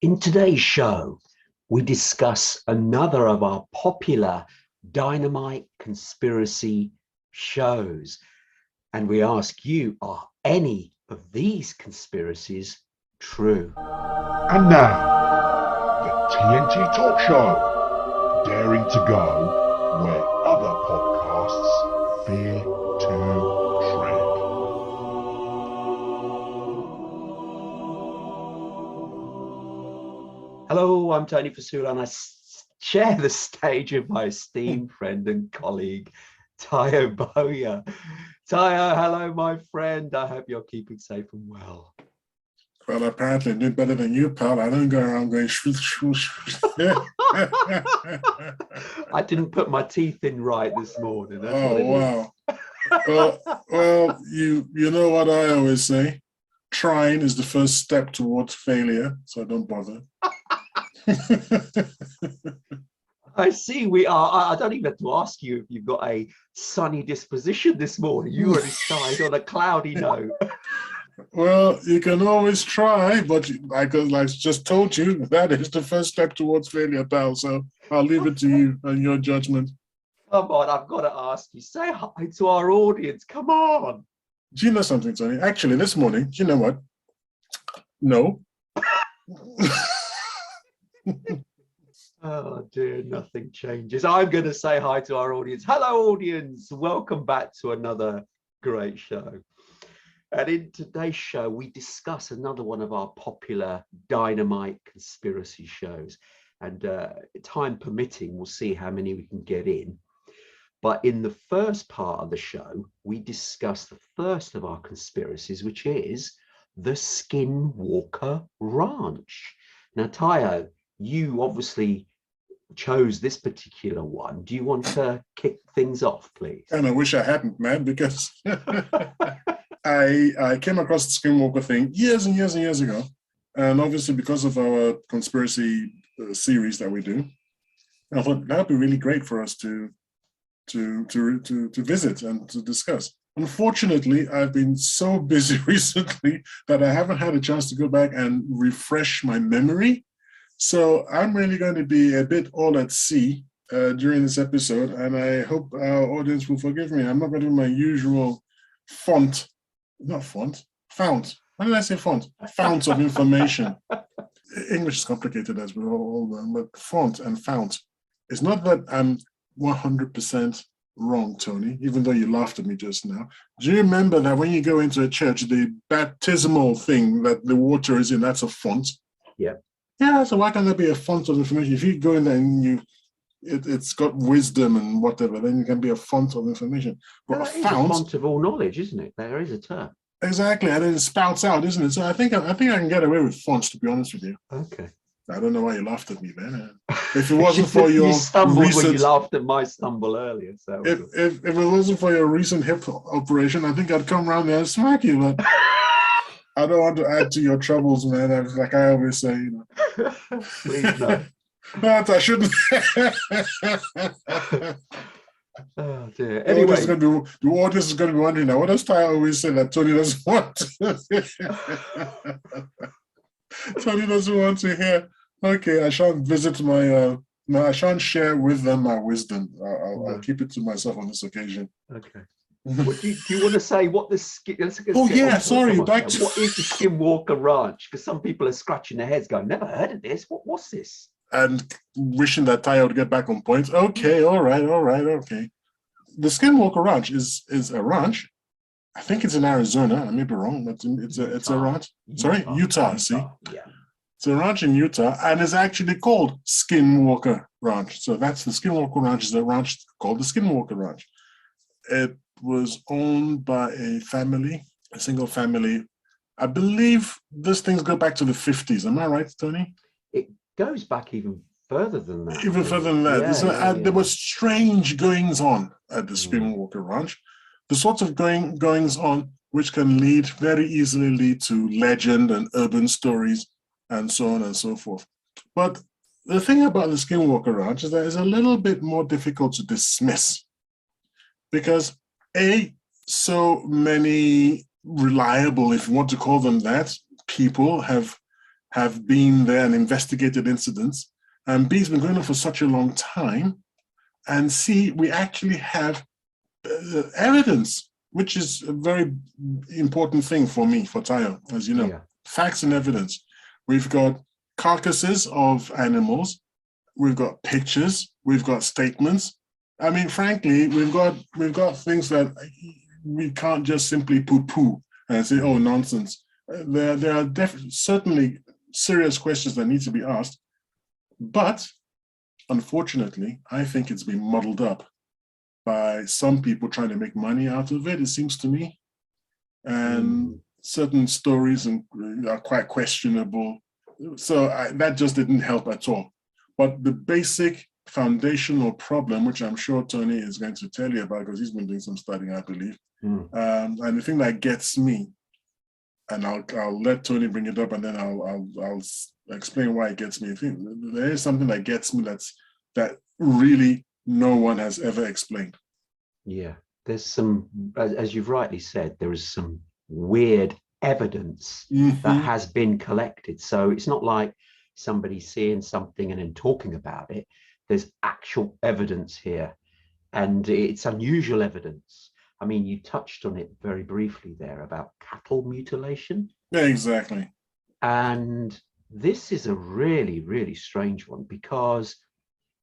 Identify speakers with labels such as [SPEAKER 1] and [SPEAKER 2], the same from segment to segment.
[SPEAKER 1] In today's show, we discuss another of our popular Dynamite Conspiracy shows. And we ask you, are any of these conspiracies true?
[SPEAKER 2] And now, the TNT Talk Show, daring to go where other podcasts fear to tread.
[SPEAKER 1] Hello, I'm Tony Fasula, and I share the stage with my esteemed friend and colleague, Tayo Boya. Tayo, hello, my friend. I hope you're keeping safe and well.
[SPEAKER 3] Well, apparently I do better than you, pal. I don't go around going shoo, shoo, shoo.
[SPEAKER 1] I didn't put my teeth in right this morning. That's
[SPEAKER 3] Oh, wow. Well, you know what I always say? Trying is the first step towards failure, so don't bother.
[SPEAKER 1] I see we are. I don't even have to ask you if you've got a sunny disposition this morning. You already started on a cloudy note.
[SPEAKER 3] Well, you can always try, but like I just told you, that is the first step towards failure, pal. So I'll leave it to you and your judgment.
[SPEAKER 1] Come on, I've got to ask you. Say hi to our audience. Come on.
[SPEAKER 3] Do you know something, Tony? Actually, this morning, do you know what? No.
[SPEAKER 1] Oh dear, nothing changes. I'm going to say hi to our audience. Hello, audience. Welcome back to another great show. And in today's show, we discuss another one of our popular Dynamite Conspiracy shows. And time permitting, we'll see how many we can get in. But in the first part of the show, we discuss the first of our conspiracies, which is the SkinWalker Ranch. Now, Tayo, you obviously chose this particular one. Do you want to kick things off, please?
[SPEAKER 3] And I wish I hadn't, man, because I came across the SkinWalker thing years and years and years ago. And obviously because of our conspiracy series that we do, I thought that would be really great for us to visit and to discuss. Unfortunately, I've been so busy recently that I haven't had a chance to go back and refresh my memory. So I'm really going to be a bit all at sea during this episode, and I hope our audience will forgive me. I'm not going to do my usual fount. Fount. Why did I say font? Fount of information. English is complicated, as we all know, but font and fount. It's not that I'm 100% wrong, Tony, even though you laughed at me just now. Do you remember that when you go into a church, the baptismal thing that the water is in, that's a font?
[SPEAKER 1] Yeah.
[SPEAKER 3] Yeah, so why can't that be a font of information? If you go in there and it's got wisdom and whatever, then it can be a font of information. But
[SPEAKER 1] Well, a font of all knowledge, isn't it? There is a term.
[SPEAKER 3] Exactly, and then it spouts out, isn't it? So I think I can get away with fonts, to be honest with you.
[SPEAKER 1] Okay.
[SPEAKER 3] I don't know why you laughed at me, man. If it wasn't for your
[SPEAKER 1] you stumbled
[SPEAKER 3] recent,
[SPEAKER 1] when you laughed at my stumble earlier. So
[SPEAKER 3] if it wasn't for your recent hip operation, I think I'd come around there and smack you. But I don't want to add to your troubles, man. Like I always say, you know.
[SPEAKER 1] Please no.
[SPEAKER 3] But I shouldn't.
[SPEAKER 1] Oh dear. Anyway,
[SPEAKER 3] the audience is going to be wondering now. What does Ty always say that Tony doesn't want? Tony doesn't want to hear. Okay, I shan't visit my. No, I shan't share with them my wisdom. I'll keep it to myself on this occasion.
[SPEAKER 1] Okay. Do you want to say what the skin?
[SPEAKER 3] Oh yeah, sorry.
[SPEAKER 1] What is the SkinWalker Ranch? Because some people are scratching their heads, going, "Never heard of this. What's this?"
[SPEAKER 3] And wishing that Ty would get back on point. Okay, all right, okay. The SkinWalker Ranch is a ranch. I think it's in Arizona. I may be wrong, but it's a ranch. Sorry, Utah. See,
[SPEAKER 1] yeah,
[SPEAKER 3] it's a ranch in Utah, and it's actually called SkinWalker Ranch. So that's the SkinWalker Ranch. Is a ranch called the SkinWalker Ranch. It was owned by a family, a single family. I believe these things go back to the 50s. Am I right, Tony?
[SPEAKER 1] It goes back even further than that.
[SPEAKER 3] Even further than that.
[SPEAKER 1] Yeah,
[SPEAKER 3] There were strange goings on at the SkinWalker Ranch. The sorts of goings on which can very easily lead to legend and urban stories and so on and so forth. But the thing about the SkinWalker Ranch is that it's a little bit more difficult to dismiss because so many reliable, if you want to call them that, people have have been there and investigated incidents, and B, it's been going on for such a long time, and C, we actually have evidence, which is a very important thing for me, for Tayo, as you know.
[SPEAKER 1] Yeah.
[SPEAKER 3] Facts and evidence. We've got carcasses of animals, we've got pictures, we've got statements. I mean, frankly, we've got things that we can't just simply poo-poo and say, oh, nonsense. There are certainly serious questions that need to be asked, but unfortunately, I think it's been muddled up by some people trying to make money out of it, it seems to me. And certain stories are quite questionable. So that just didn't help at all. But the basic foundational problem, which I'm sure Tony is going to tell you about because he's been doing some studying, I believe. And the thing that gets me, and I'll let Tony bring it up and then I'll explain why it gets me. I think there is something that gets me that really no one has ever explained.
[SPEAKER 1] Yeah, there's some, as you've rightly said, there is some weird evidence that has been collected. So it's not like somebody seeing something and then talking about it. There's actual evidence here, and it's unusual evidence. I mean, you touched on it very briefly there about cattle mutilation.
[SPEAKER 3] Yeah, exactly.
[SPEAKER 1] And this is a really, really strange one because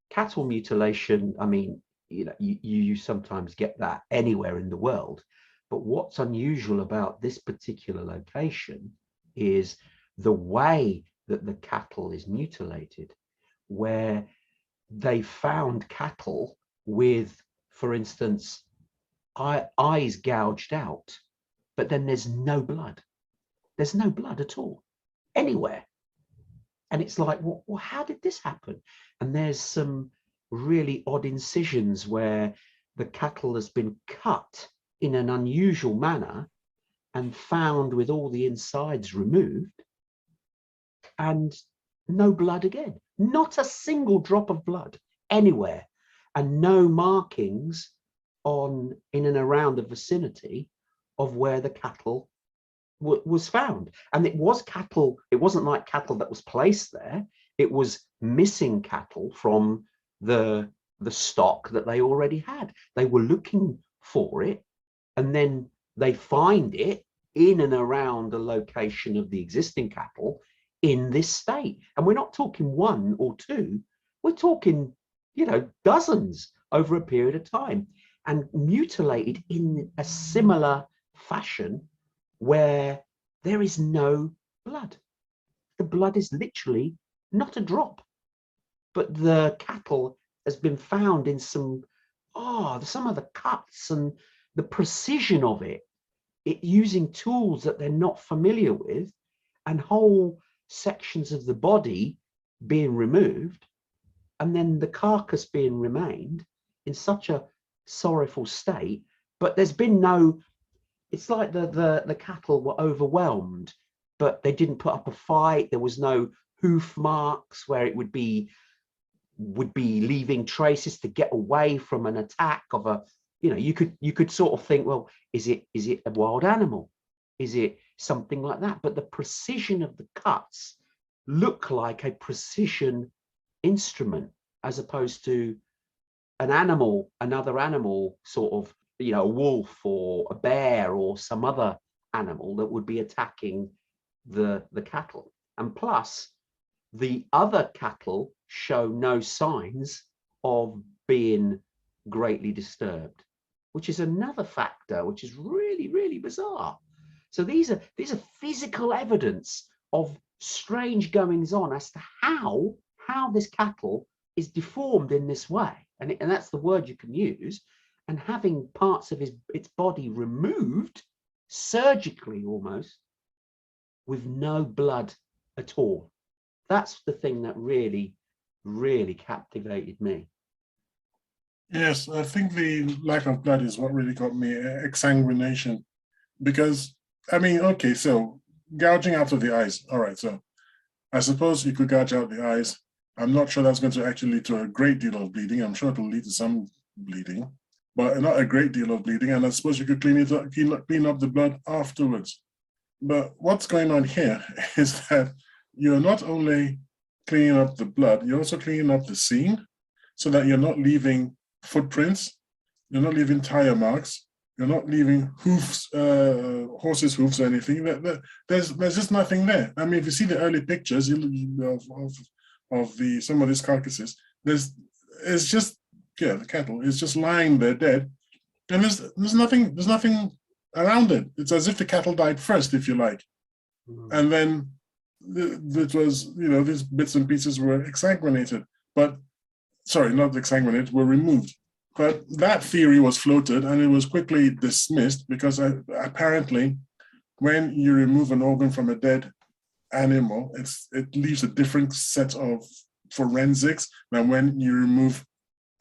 [SPEAKER 1] cattle mutilation, I mean, you know, you sometimes get that anywhere in the world. But what's unusual about this particular location is the way that the cattle is mutilated, where they found cattle with, for instance, eyes gouged out, but then there's no blood. There's no blood at all, anywhere. And it's like, well, how did this happen? And there's some really odd incisions where the cattle has been cut in an unusual manner and found with all the insides removed and no blood again, not a single drop of blood anywhere, and no markings in and around the vicinity of where the cattle was found. And it was cattle, it wasn't like cattle that was placed there, it was missing cattle from the stock that they already had. They were looking for it, and then they find it in and around the location of the existing cattle in this state. And we're not talking one or two, we're talking, you know, dozens over a period of time, and mutilated in a similar fashion where there is no blood. The blood is literally not a drop, but the cattle has been found in some of the cuts and the precision of it using tools that they're not familiar with, and whole sections of the body being removed, and then the carcass being remained in such a sorrowful state. But there's been no, it's like the cattle were overwhelmed, but they didn't put up a fight. There was no hoof marks where it would be leaving traces to get away from an attack of a, you know, you could sort of think, well, is it a wild animal? Is it something like that? But the precision of the cuts look like a precision instrument, as opposed to an animal, another animal, sort of, you know, a wolf or a bear or some other animal that would be attacking the cattle. And plus, the other cattle show no signs of being greatly disturbed, which is another factor which is really, really bizarre. So these are physical evidence of strange goings on as to how this cattle is deformed in this way, and that's the word you can use, and having parts of its body removed surgically almost, with no blood at all. That's the thing that really, really captivated me.
[SPEAKER 3] Yes, I think the lack of blood is what really got me, exsanguination. Because, I mean, okay, so gouging out of the eyes. All right, so I suppose you could gouge out the eyes. I'm not sure that's going to actually lead to a great deal of bleeding. I'm sure it'll lead to some bleeding, but not a great deal of bleeding. And I suppose you could clean up the blood afterwards. But what's going on here is that you're not only cleaning up the blood, you're also cleaning up the scene so that you're not leaving footprints, you're not leaving tire marks, you're not leaving hoofs, horses' hoofs or anything. There's just nothing there. I mean, if you see the early pictures of some of these carcasses, it's just, yeah, the cattle is just lying there dead, and there's nothing around it. It's as if the cattle died first, if you like, and then it was, these bits and pieces were exsanguinated, but sorry, not exsanguinated, were removed. But that theory was floated and it was quickly dismissed because apparently when you remove an organ from a dead animal, it leaves a different set of forensics than when you remove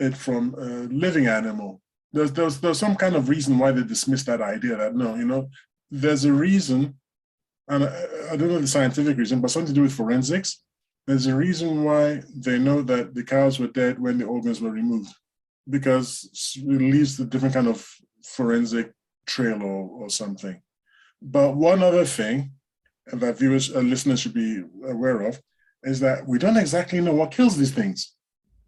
[SPEAKER 3] it from a living animal. There's some kind of reason why they dismissed that idea that no, there's a reason, and I don't know the scientific reason, but something to do with forensics. There's a reason why they know that the cows were dead when the organs were removed, because it leaves a different kind of forensic trail or something. But one other thing that viewers and listeners should be aware of is that we don't exactly know what kills these things.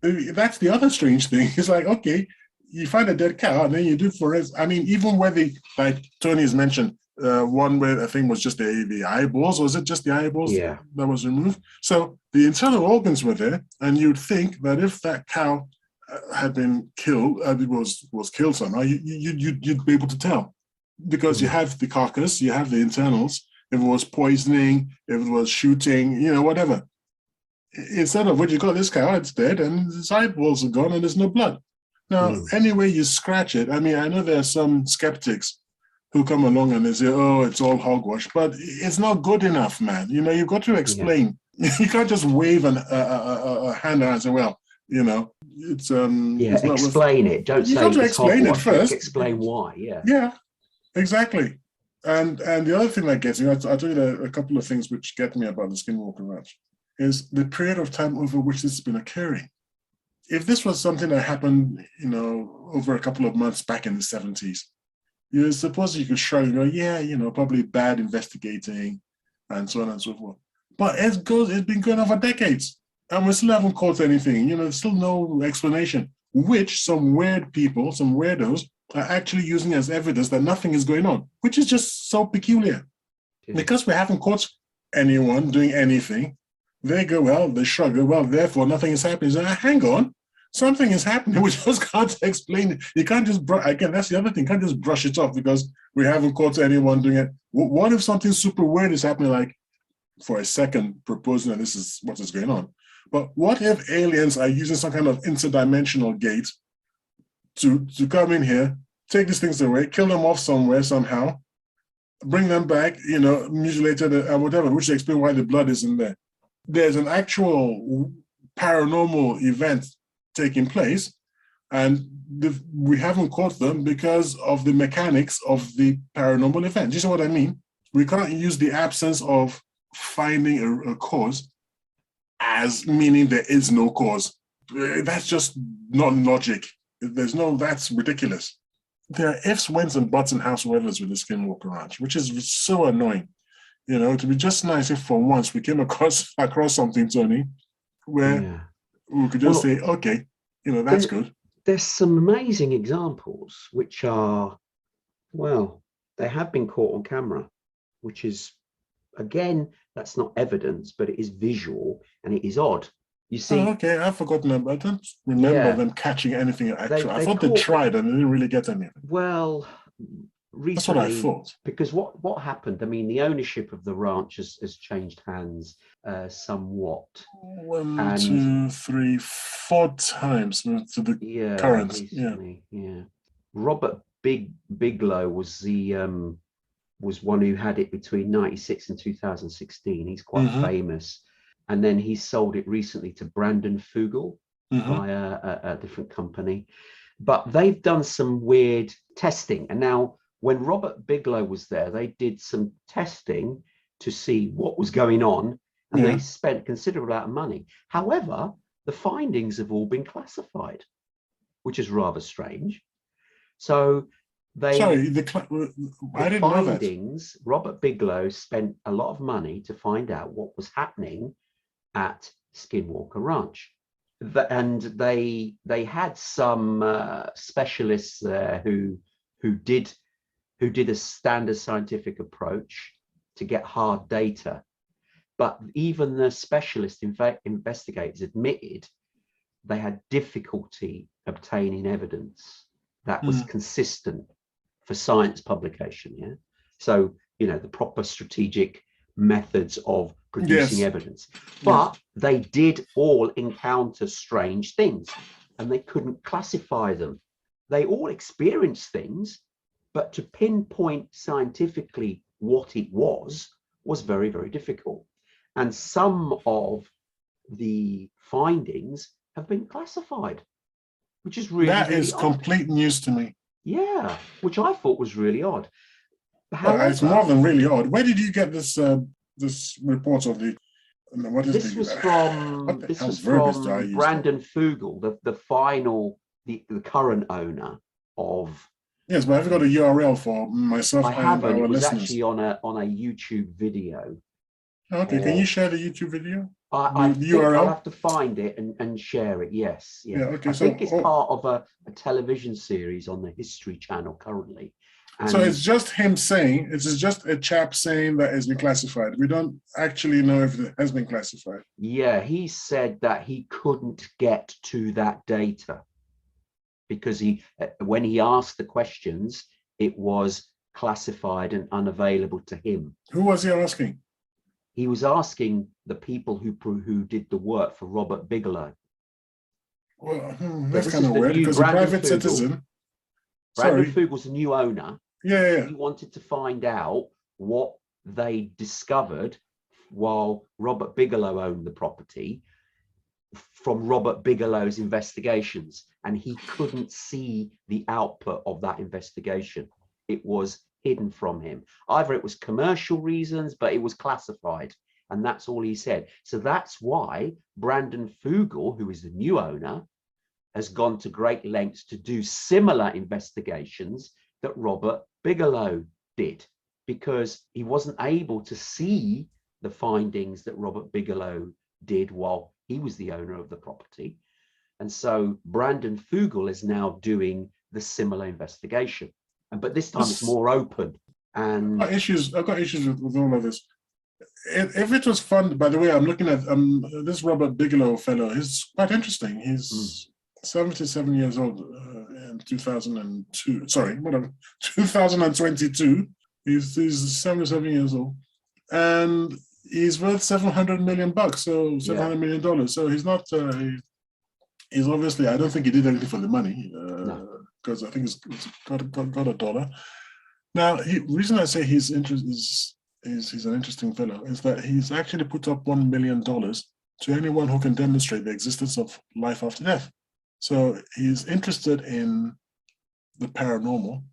[SPEAKER 3] That's the other strange thing. It's like, okay, you find a dead cow and then you do forensic. I mean, even where like Tony has mentioned, one where I think was just the eyeballs, or was it just the eyeballs that was removed? So the internal organs were there, and you'd think that if that cow had been killed, it was killed somehow, you'd be able to tell, because you have the carcass, you have the internals. If it was poisoning, if it was shooting, whatever. Instead of what you got this cow, it's dead and its eyeballs are gone and there's no blood. Now, anyway you scratch it, I mean, I know there are some skeptics who come along and they say, oh, it's all hogwash, but it's not good enough, man. You've got to explain. You can't just wave a hand out and say, well, it's it's not
[SPEAKER 1] explain it. Don't say
[SPEAKER 3] got to explain it first.
[SPEAKER 1] Explain why.
[SPEAKER 3] Yeah, exactly. And the other thing that gets me, I'll tell you a couple of things which get me about the SkinWalker Ranch, is the period of time over which this has been occurring. If this was something that happened, over a couple of months back in the 70s, you suppose you could shrug and go, probably bad investigating and so on and so forth. But it's been going on for decades. And we still haven't caught anything. There's still no explanation, which some weird people, some weirdos, are actually using as evidence that nothing is going on, which is just so peculiar. Because we haven't caught anyone doing anything, they go, well, they shrug, well, therefore nothing is happening. So, hang on, something is happening. We just can't explain it. You can't just, again, that's the other thing, you can't just brush it off because we haven't caught anyone doing it. What if something super weird is happening, like for a second proposing that this is what is going on? But what if aliens are using some kind of interdimensional gate to come in here, take these things away, kill them off somewhere, somehow, bring them back, mutilated and whatever, which explains why the blood isn't there. There's an actual paranormal event taking place, and we haven't caught them because of the mechanics of the paranormal event. Do you see what I mean? We can't use the absence of finding a cause as meaning there is no cause. That's just not logic. That's ridiculous. There are ifs, whens, and buts and howsoevers with the SkinWalker Ranch, which is so annoying. It would be just nice if for once we came across something, Tony, where we could just say, okay, that's good.
[SPEAKER 1] There's some amazing examples which are, well, they have been caught on camera, which is, again, that's not evidence, but it is visual and it is odd. You see,
[SPEAKER 3] okay, I've forgotten them. I don't remember them catching anything actual. I thought they tried and they didn't really get anything.
[SPEAKER 1] Well, recently,
[SPEAKER 3] that's what I thought.
[SPEAKER 1] Because what happened? I mean, the ownership of the ranch has changed hands somewhat.
[SPEAKER 3] 1, 2, 3, 4 times to the current.
[SPEAKER 1] Recently, yeah. Robert Bigelow was was one who had it between 96 and 2016. He's quite famous. And then he sold it recently to Brandon Fugel via a different company. But they've done some weird testing. And now when Robert Bigelow was there, they did some testing to see what was going on. And they spent a considerable amount of money. However, the findings have all been classified, which is rather strange. So
[SPEAKER 3] Sorry, I
[SPEAKER 1] the
[SPEAKER 3] didn't know that.
[SPEAKER 1] findings, Robert Bigelow spent a lot of money to find out what was happening at SkinWalker Ranch. And they had some specialists there who did a standard scientific approach to get hard data. But even the specialist investigators admitted they had difficulty obtaining evidence that was consistent for science publication. Yeah. So, the proper strategic methods of producing evidence. But they did all encounter strange things and they couldn't classify them. They all experienced things, but to pinpoint scientifically what it was very, very difficult. And some of the findings have been classified, which is really,
[SPEAKER 3] that
[SPEAKER 1] really
[SPEAKER 3] is
[SPEAKER 1] odd.
[SPEAKER 3] complete news to me.
[SPEAKER 1] Yeah, which I thought was really odd.
[SPEAKER 3] However, it's more than really odd. Where did you get this this report of the? What is
[SPEAKER 1] this was from Brandon Fugel, the current owner of.
[SPEAKER 3] Yes, but I've got a URL for myself.
[SPEAKER 1] I haven't. It was
[SPEAKER 3] listeners.
[SPEAKER 1] actually on a YouTube video.
[SPEAKER 3] Okay, can you share the YouTube video?
[SPEAKER 1] I
[SPEAKER 3] the
[SPEAKER 1] think
[SPEAKER 3] URL?
[SPEAKER 1] I'll have to find it and share it. Yes. Yeah.
[SPEAKER 3] Okay.
[SPEAKER 1] I think it's part of a television series on the History Channel currently. And
[SPEAKER 3] so it's just him saying, it's just a chap saying that it's been classified. We don't actually know if it has been classified.
[SPEAKER 1] Yeah, he said that he couldn't get to that data because when he asked the questions, it was classified and unavailable to him.
[SPEAKER 3] Who was he asking?
[SPEAKER 1] He was asking the people who did the work for Robert Bigelow.
[SPEAKER 3] Well, that's kind of weird because a private citizen.
[SPEAKER 1] Brandon Fugel's the new owner.
[SPEAKER 3] Yeah.
[SPEAKER 1] He wanted to find out what they discovered while Robert Bigelow owned the property from Robert Bigelow's investigations, and he couldn't see the output of that investigation. It was hidden from him. Either it was commercial reasons, but it was classified, and that's all he said. So that's why Brandon Fugel, who is the new owner, has gone to great lengths to do similar investigations that Robert Bigelow did, because he wasn't able to see the findings that Robert Bigelow did while he was the owner of the property. And so Brandon Fugel is now doing the similar investigation. But this time it's more open. And
[SPEAKER 3] I've got issues with all of this. If it was fun, by the way, I'm looking at this Robert Bigelow fellow. He's quite interesting. He's 77 years old in 2002. Sorry, whatever. 2022. He's 77 years old, and he's worth $700 million. So $700 million. So he's not. He's obviously. I don't think he did anything for the money. Because I think he's got a dollar. Now, the reason I say he's an interesting fellow is that he's actually put up $1 million to anyone who can demonstrate the existence of life after death. So he's interested in the paranormal.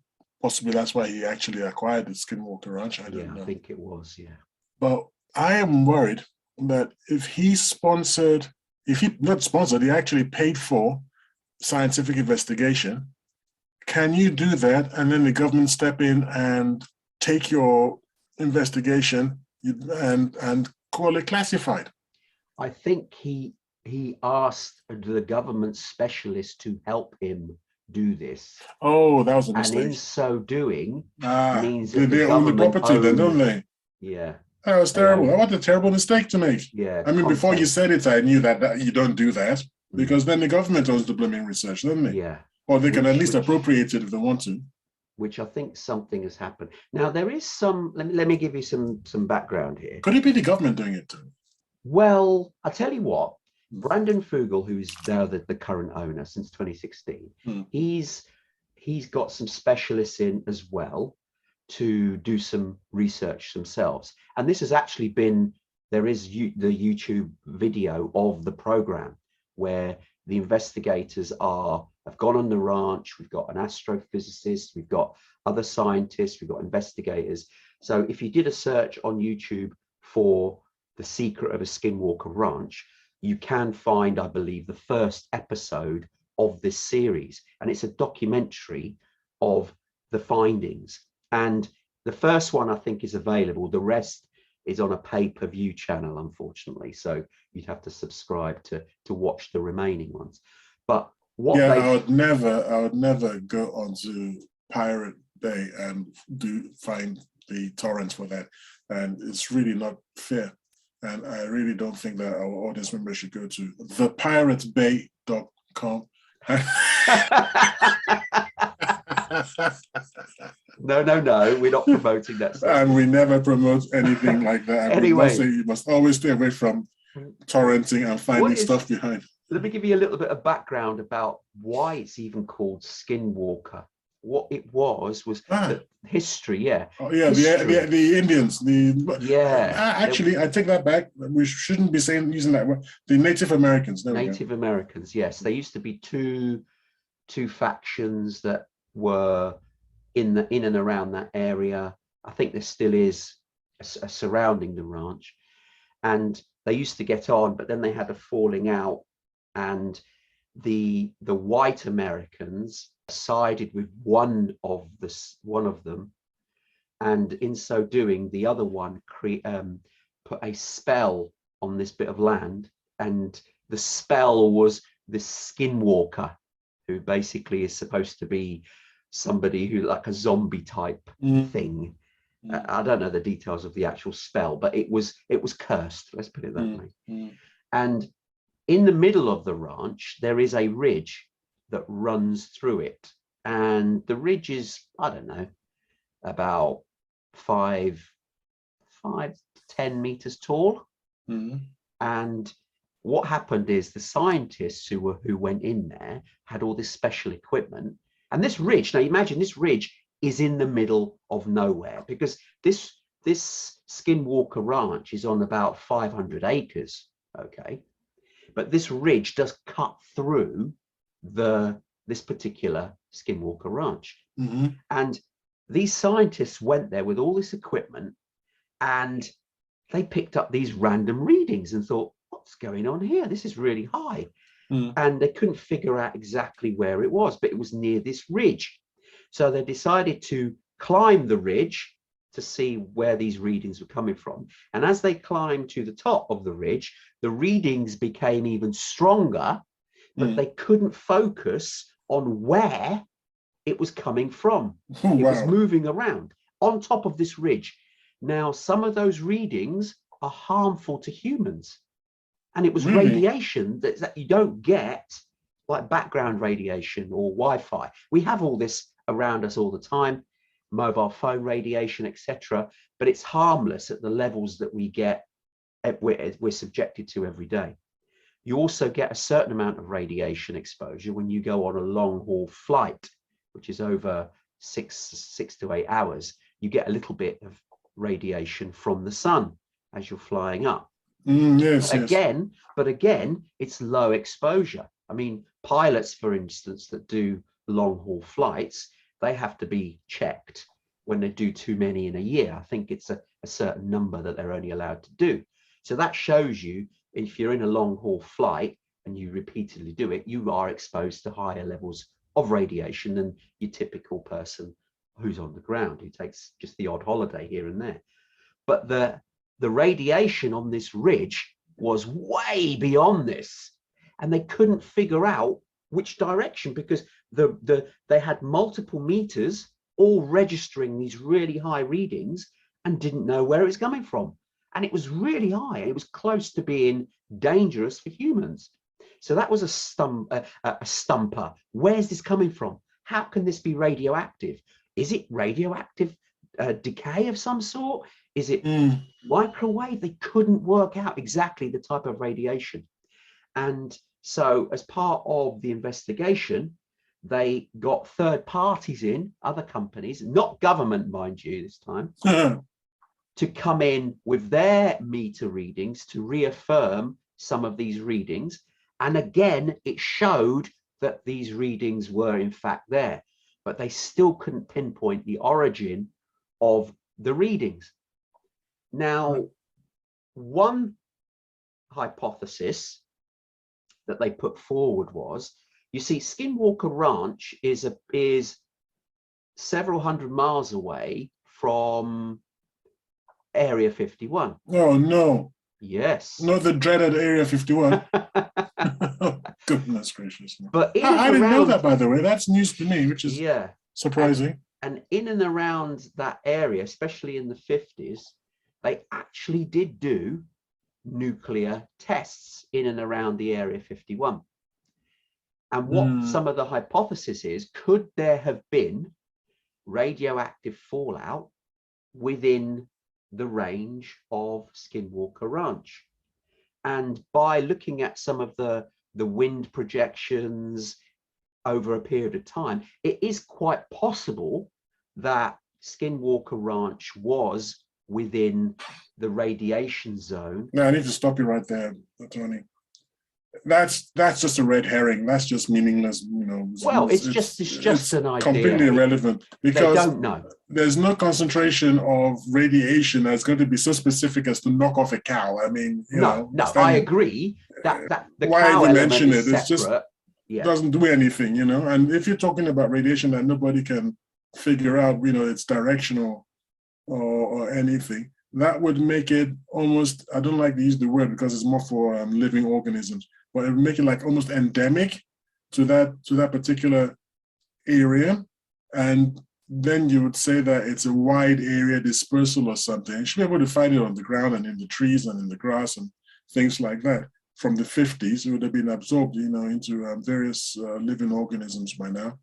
[SPEAKER 3] Possibly that's why he actually acquired the SkinWalker Ranch. I don't know.
[SPEAKER 1] I think it was, yeah.
[SPEAKER 3] But I am worried that if he actually paid for scientific investigation, can you do that and then the government step in and take your investigation and call it classified?
[SPEAKER 1] I think he asked the government specialist to help him do this.
[SPEAKER 3] Oh, that was a mistake.
[SPEAKER 1] And in so doing, means
[SPEAKER 3] that they own the property then, don't they?
[SPEAKER 1] Yeah.
[SPEAKER 3] That was terrible. What a terrible mistake to make.
[SPEAKER 1] Yeah.
[SPEAKER 3] I mean, before you said it, I knew that you don't do that, because then the government owns the blooming research, don't they?
[SPEAKER 1] Yeah.
[SPEAKER 3] Or they can at least appropriate it if they want to.
[SPEAKER 1] Which I think something has happened. Now, there is some, let me give you some background here.
[SPEAKER 3] Could it be the government doing it too?
[SPEAKER 1] Well, I'll tell you what, Brandon Fugel, who's now the current owner since 2016, he's got some specialists in as well to do some research themselves. And this has actually been, there is the YouTube video of the program where the investigators have gone on the ranch. We've got an astrophysicist, we've got other scientists, we've got investigators. So if you did a search on YouTube for The Secret of a SkinWalker Ranch, you can find, I believe, the first episode of this series. And it's a documentary of the findings. And the first one I think is available. The rest is on a pay-per-view channel, unfortunately. So you'd have to subscribe to watch the remaining ones. But what
[SPEAKER 3] I would never go onto Pirate Bay and find the torrents for that. And it's really not fair. And I really don't think that our audience members should go to thepiratebay.com.
[SPEAKER 1] No, we're not promoting that.
[SPEAKER 3] And we never promote anything like that.
[SPEAKER 1] Anyway,
[SPEAKER 3] you must always stay away from torrenting and finding stuff behind.
[SPEAKER 1] Let me give you a little bit of background about why it's even called SkinWalker. What it was the history, history.
[SPEAKER 3] The Indians, actually,
[SPEAKER 1] I
[SPEAKER 3] take that back. We shouldn't be using that word. The Native Americans.
[SPEAKER 1] Native Americans, yes. There used to be two factions that were in and around that area. I think there still is surrounding the ranch, and they used to get on, but then they had a falling out, and the white Americans sided with one of them, and in so doing, the other one put a spell on this bit of land, and the spell was this skinwalker, who basically is supposed to be somebody who like a zombie type thing. I don't know the details of the actual spell, but it was cursed. Let's put it that way. And in the middle of the ranch, there is a ridge that runs through it. And the ridge is, I don't know, about 5 to 10 meters tall. And what happened is the scientists who went in there had all this special equipment. And this ridge, now imagine this ridge is in the middle of nowhere, because this SkinWalker Ranch is on about 500 acres, okay? But this ridge does cut through this particular SkinWalker Ranch. And these scientists went there with all this equipment, and they picked up these random readings and thought, what's going on here? This is really high. And they couldn't figure out exactly where it was, but it was near this ridge. So they decided to climb the ridge to see where these readings were coming from. And as they climbed to the top of the ridge, the readings became even stronger, but they couldn't focus on where it was coming from. It was moving around on top of this ridge. Now, some of those readings are harmful to humans. And it was radiation that you don't get, like background radiation or Wi-Fi. We have all this around us all the time, mobile phone radiation, etc. But it's harmless at the levels that we get, we're subjected to every day. You also get a certain amount of radiation exposure when you go on a long haul flight, which is over 6 to 8 hours. You get a little bit of radiation from the sun as you're flying up. But again, it's low exposure. I mean, pilots, for instance, that do long haul flights, they have to be checked when they do too many in a year. I think it's a certain number that they're only allowed to do. So that shows you, if you're in a long haul flight and you repeatedly do it, you are exposed to higher levels of radiation than your typical person who's on the ground, who takes just the odd holiday here and there. But the radiation on this ridge was way beyond this, and they couldn't figure out which direction, because they had multiple meters all registering these really high readings and didn't know where it was coming from. And it was really high. It was close to being dangerous for humans. So that was a stumper. Where's this coming from? How can this be radioactive? Is it radioactive decay of some sort? Is it microwave? They couldn't work out exactly the type of radiation. And so as part of the investigation, they got third parties in, other companies, not government, mind you, this time, to come in with their meter readings to reaffirm some of these readings. And again, it showed that these readings were in fact there, but they still couldn't pinpoint the origin of the readings. Now, one hypothesis that they put forward was, you see, SkinWalker Ranch is several hundred miles away from Area 51.
[SPEAKER 3] Oh, no.
[SPEAKER 1] Yes.
[SPEAKER 3] Not the dreaded Area 51. Goodness gracious. No.
[SPEAKER 1] But
[SPEAKER 3] I didn't know that, by the way. That's news to me, which is surprising.
[SPEAKER 1] And in and around that area, especially in the 50s, they actually did do nuclear tests in and around the Area 51. And what some of the hypothesis is, could there have been radioactive fallout within the range of SkinWalker Ranch? And by looking at some of the wind projections over a period of time, it is quite possible that SkinWalker Ranch was within the radiation zone.
[SPEAKER 3] No, I need to stop you right there, Tony. That's just a red herring. That's just meaningless, you know.
[SPEAKER 1] Well, it's just an idea.
[SPEAKER 3] Completely irrelevant because
[SPEAKER 1] they don't know.
[SPEAKER 3] There's no concentration of radiation that's going to be so specific as to knock off a cow. I mean,
[SPEAKER 1] no, I agree that the
[SPEAKER 3] why
[SPEAKER 1] cow
[SPEAKER 3] even
[SPEAKER 1] element
[SPEAKER 3] mention
[SPEAKER 1] is
[SPEAKER 3] it? It's
[SPEAKER 1] separate.
[SPEAKER 3] just doesn't do anything, you know. And if you're talking about radiation that nobody can figure out, you know, its direction or anything, that would make it almost, I don't like to use the word because it's more for living organisms, but it would make it like almost endemic to that particular area. And then you would say that it's a wide area dispersal or something. You should be able to find it on the ground and in the trees and in the grass and things like that. From the 50s, it would have been absorbed, you know, into various living organisms by now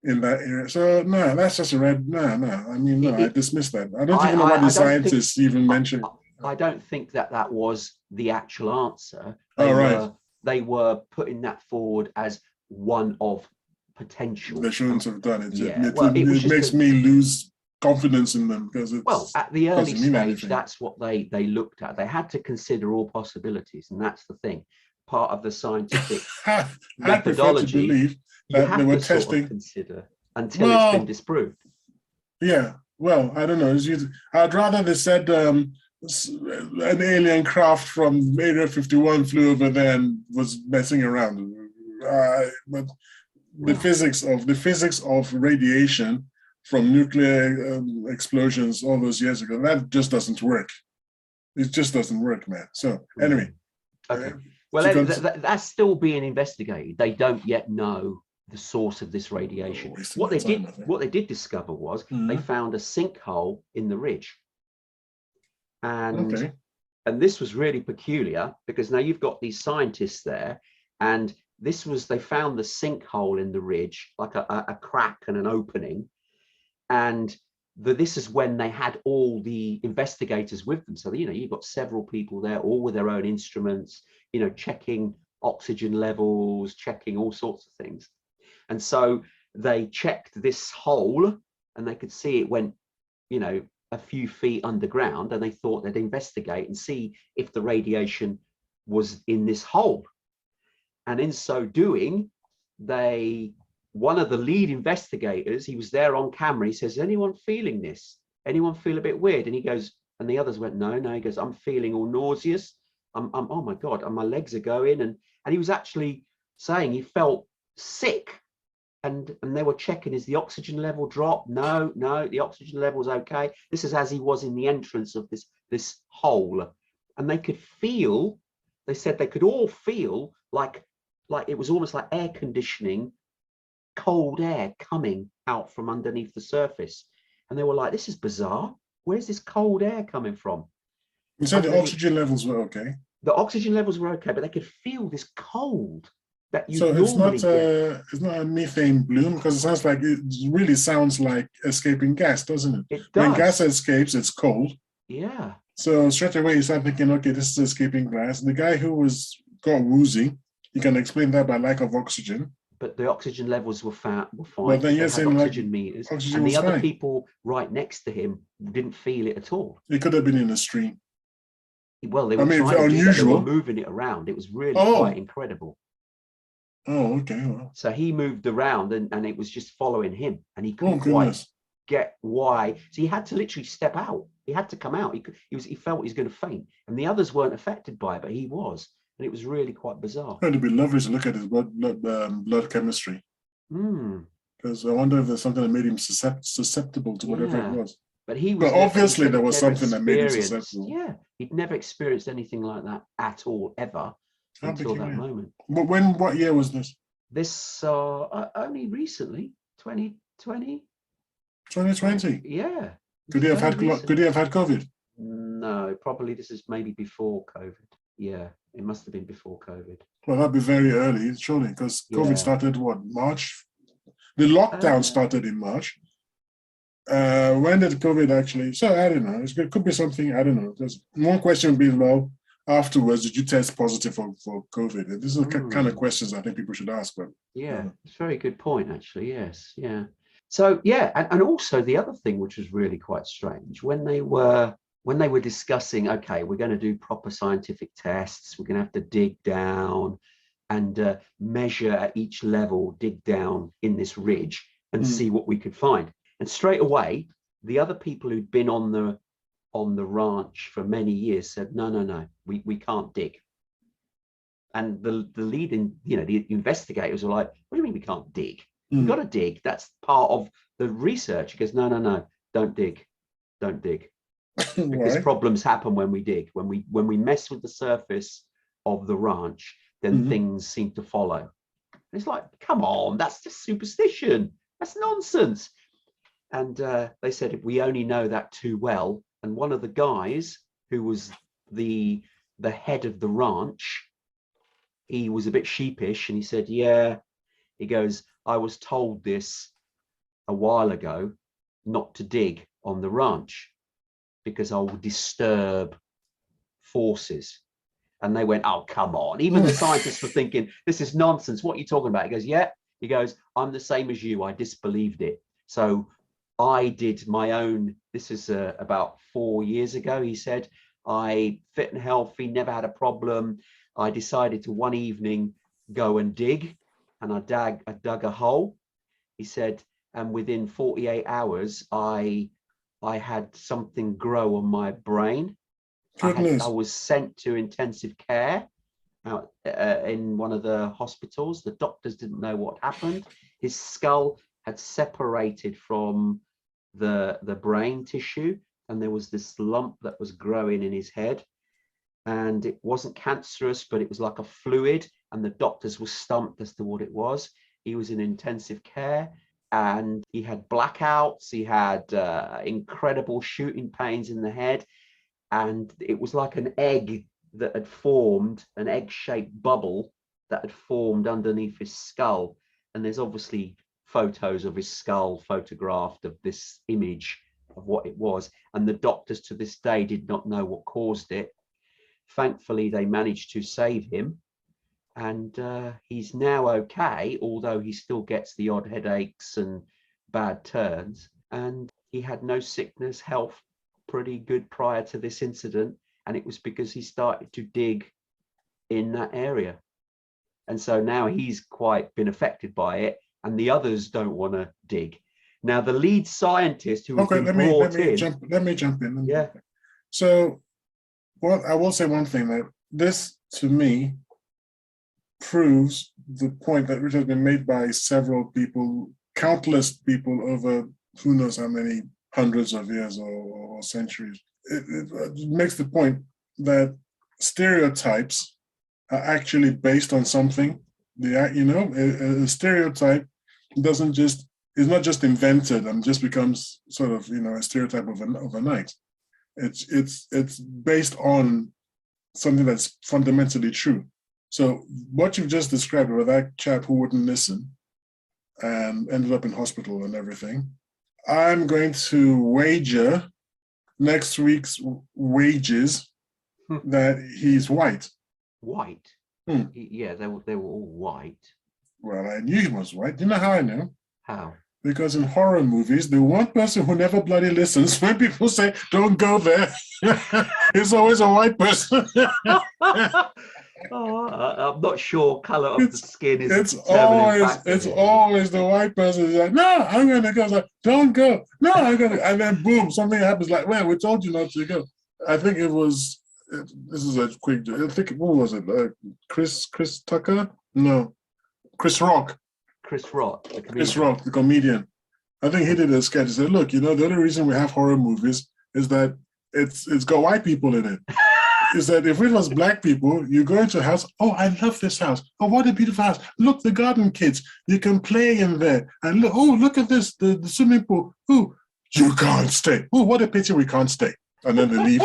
[SPEAKER 3] in that area. So no, that's just a red. No. I mean, no, I dismiss that. I don't even know why the scientists even mentioned.
[SPEAKER 1] I don't think that was the actual answer. They were putting that forward as one of potential.
[SPEAKER 3] They shouldn't have done it.
[SPEAKER 1] Yeah.
[SPEAKER 3] It makes me lose confidence in them because it's
[SPEAKER 1] at the early stage, that's what they looked at. They had to consider all possibilities, and that's the thing. Part of the scientific methodology,
[SPEAKER 3] I believe that they were testing.
[SPEAKER 1] Sort of consider until it's been disproved.
[SPEAKER 3] Yeah. Well, I don't know. I'd rather they said an alien craft from Area 51 flew over there and was messing around. But the physics of radiation from nuclear explosions all those years ago, that just doesn't work. It just doesn't work, man. So anyway.
[SPEAKER 1] Okay. Well, that's still being investigated. They don't yet know the source of this radiation. What they did discover was they found a sinkhole in the ridge. And this was really peculiar because now you've got these scientists there, and they found the sinkhole in the ridge, like a crack and an opening. And this is when they had all the investigators with them. So, you know, you've got several people there, all with their own instruments, you know, checking oxygen levels, checking all sorts of things. And so they checked this hole and they could see it went, you know, a few feet underground, and they thought they'd investigate and see if the radiation was in this hole. And in so doing, one of the lead investigators, he was there on camera. He says, anyone feeling this? Anyone feel a bit weird? And he goes, and the others went, no. He goes, I'm feeling all nauseous. Oh my God, and my legs are going. And he was actually saying he felt sick. And they were checking, is the oxygen level dropped? No, the oxygen level's okay. This is as he was in the entrance of this hole. And they could feel, they said they could all feel like it was almost like air conditioning, cold air coming out from underneath the surface. And they were like, this is bizarre. Where's this cold air coming from?
[SPEAKER 3] You said the oxygen levels were okay.
[SPEAKER 1] The oxygen levels were okay, but they could feel this cold that you
[SPEAKER 3] so it's not a methane bloom, because it sounds like it really sounds like escaping gas, doesn't it?
[SPEAKER 1] It does.
[SPEAKER 3] When gas escapes, it's cold.
[SPEAKER 1] Yeah.
[SPEAKER 3] So straight away you start thinking, okay, this is escaping gas. The guy who got woozy, you can explain that by lack of oxygen.
[SPEAKER 1] But the oxygen levels were fine.
[SPEAKER 3] But then you're saying
[SPEAKER 1] oxygen meters, and the other people right next to him didn't feel it at all.
[SPEAKER 3] It could have been in a stream.
[SPEAKER 1] Well, they were they were moving it around. It was really quite incredible.
[SPEAKER 3] Oh, okay. Well.
[SPEAKER 1] So he moved around, and it was just following him, and he couldn't quite get why. So he had to literally step out. He had to come out. He felt he was going to faint, and the others weren't affected by it, but he was, and it was really quite bizarre.
[SPEAKER 3] It'd be lovely to look at his blood chemistry. Because Because I wonder if there's something that made him susceptible to whatever it was.
[SPEAKER 1] But he was.
[SPEAKER 3] But obviously, there was
[SPEAKER 1] never
[SPEAKER 3] something that made him
[SPEAKER 1] experienced-
[SPEAKER 3] susceptible.
[SPEAKER 1] Yeah, he'd never experienced anything like that at all, ever,
[SPEAKER 3] How big
[SPEAKER 1] until
[SPEAKER 3] he
[SPEAKER 1] that
[SPEAKER 3] went?
[SPEAKER 1] moment.
[SPEAKER 3] But what year was this?
[SPEAKER 1] This only recently, 2020.
[SPEAKER 3] 2020.
[SPEAKER 1] Yeah.
[SPEAKER 3] Could he have had COVID?
[SPEAKER 1] No, probably this is maybe before COVID. Yeah, it must have been before COVID.
[SPEAKER 3] Well, that'd be very early, surely, because COVID
[SPEAKER 1] Yeah.
[SPEAKER 3] started what, March? The lockdown started in March. When did COVID actually? So I don't know. It could be something. I don't know. There's one question would be, well, afterwards, did you test positive for COVID? This is the kind of questions I think people should ask. But
[SPEAKER 1] yeah, it's a very good point, actually. Yes, yeah. So yeah, and also the other thing, which was really quite strange, when they were discussing, okay, we're going to do proper scientific tests. We're going to have to dig down and measure at each level, dig down in this ridge and see what we could find. And straight away, the other people who'd been on the ranch for many years said, no, we can't dig. And the leading, the investigators were like, what do you mean we can't dig? We've got to dig. That's part of the research. He goes, no, don't dig. Because problems happen when we dig. When we mess with the surface of the ranch, then things seem to follow. And it's like, come on, that's just superstition. That's nonsense. And they said, if we only know that too well. And one of the guys who was the head of the ranch, he was a bit sheepish and he said, yeah, he goes, I was told this a while ago not to dig on the ranch because I will disturb forces. And they went, oh, come on. Even the scientists were thinking, this is nonsense. What are you talking about? He goes, yeah. He goes, I'm the same as you. I disbelieved it. So I did my own, this is about 4 years ago, he said, I fit and healthy, never had a problem. I decided to one evening go and dig, and I dug a hole. He said, and within 48 hours, I had something grow on my brain. I was sent to intensive care out in one of the hospitals. The doctors didn't know what happened. His skull had separated from the brain tissue, and there was this lump that was growing in his head, and it wasn't cancerous, but it was like a fluid, and the doctors were stumped as to what it was. He was in intensive care and he had blackouts. He had incredible shooting pains in the head, and it was like an egg that had formed, an egg-shaped bubble that had formed underneath his skull. And there's obviously photos of his skull photographed of this image of what it was. And the doctors to this day did not know what caused it. Thankfully, they managed to save him. And he's now okay, although he still gets the odd headaches and bad turns. And he had no sickness, health pretty good prior to this incident. And it was because he started to dig in that area. And so now he's quite been affected by it, and the others don't want to dig. Now, the lead scientist who has been brought in.
[SPEAKER 3] Let me jump in.
[SPEAKER 1] Yeah.
[SPEAKER 3] So, well, I will say one thing, that this, to me, proves the point that which has been made by several people, countless people over who knows how many hundreds of years or centuries. It makes the point that stereotypes are actually based on something. A stereotype is not just invented and just becomes sort of a stereotype overnight. It's based on something that's fundamentally true. So what you've just described about that chap who wouldn't listen and ended up in hospital and everything, I'm going to wager next week's wages that he's white.
[SPEAKER 1] White? Yeah, they were all white.
[SPEAKER 3] Well, I knew he was white. Do you know how I know?
[SPEAKER 1] How?
[SPEAKER 3] Because in horror movies, the one person who never bloody listens when people say, don't go there, is always a white person.
[SPEAKER 1] I'm not sure color of the skin is
[SPEAKER 3] it's always the white person who's like, no, I'm gonna go. It's like, don't go. No, I'm gonna, and then boom, something happens like, well, we told you not to go. I think this is a quick, I think, what was it? Chris Tucker? No, Chris Rock.
[SPEAKER 1] Chris Rock, the
[SPEAKER 3] Chris
[SPEAKER 1] comedian.
[SPEAKER 3] Rock, the comedian. I think he did a sketch. He said, look, the only reason we have horror movies is that it's got white people in it. Is that if it was black people, you go into a house, oh, I love this house. Oh, what a beautiful house. Look, the garden kids, you can play in there. And look, oh, look at this, the swimming pool. Oh, you can't stay. Oh, what a pity we can't stay. And then they leave.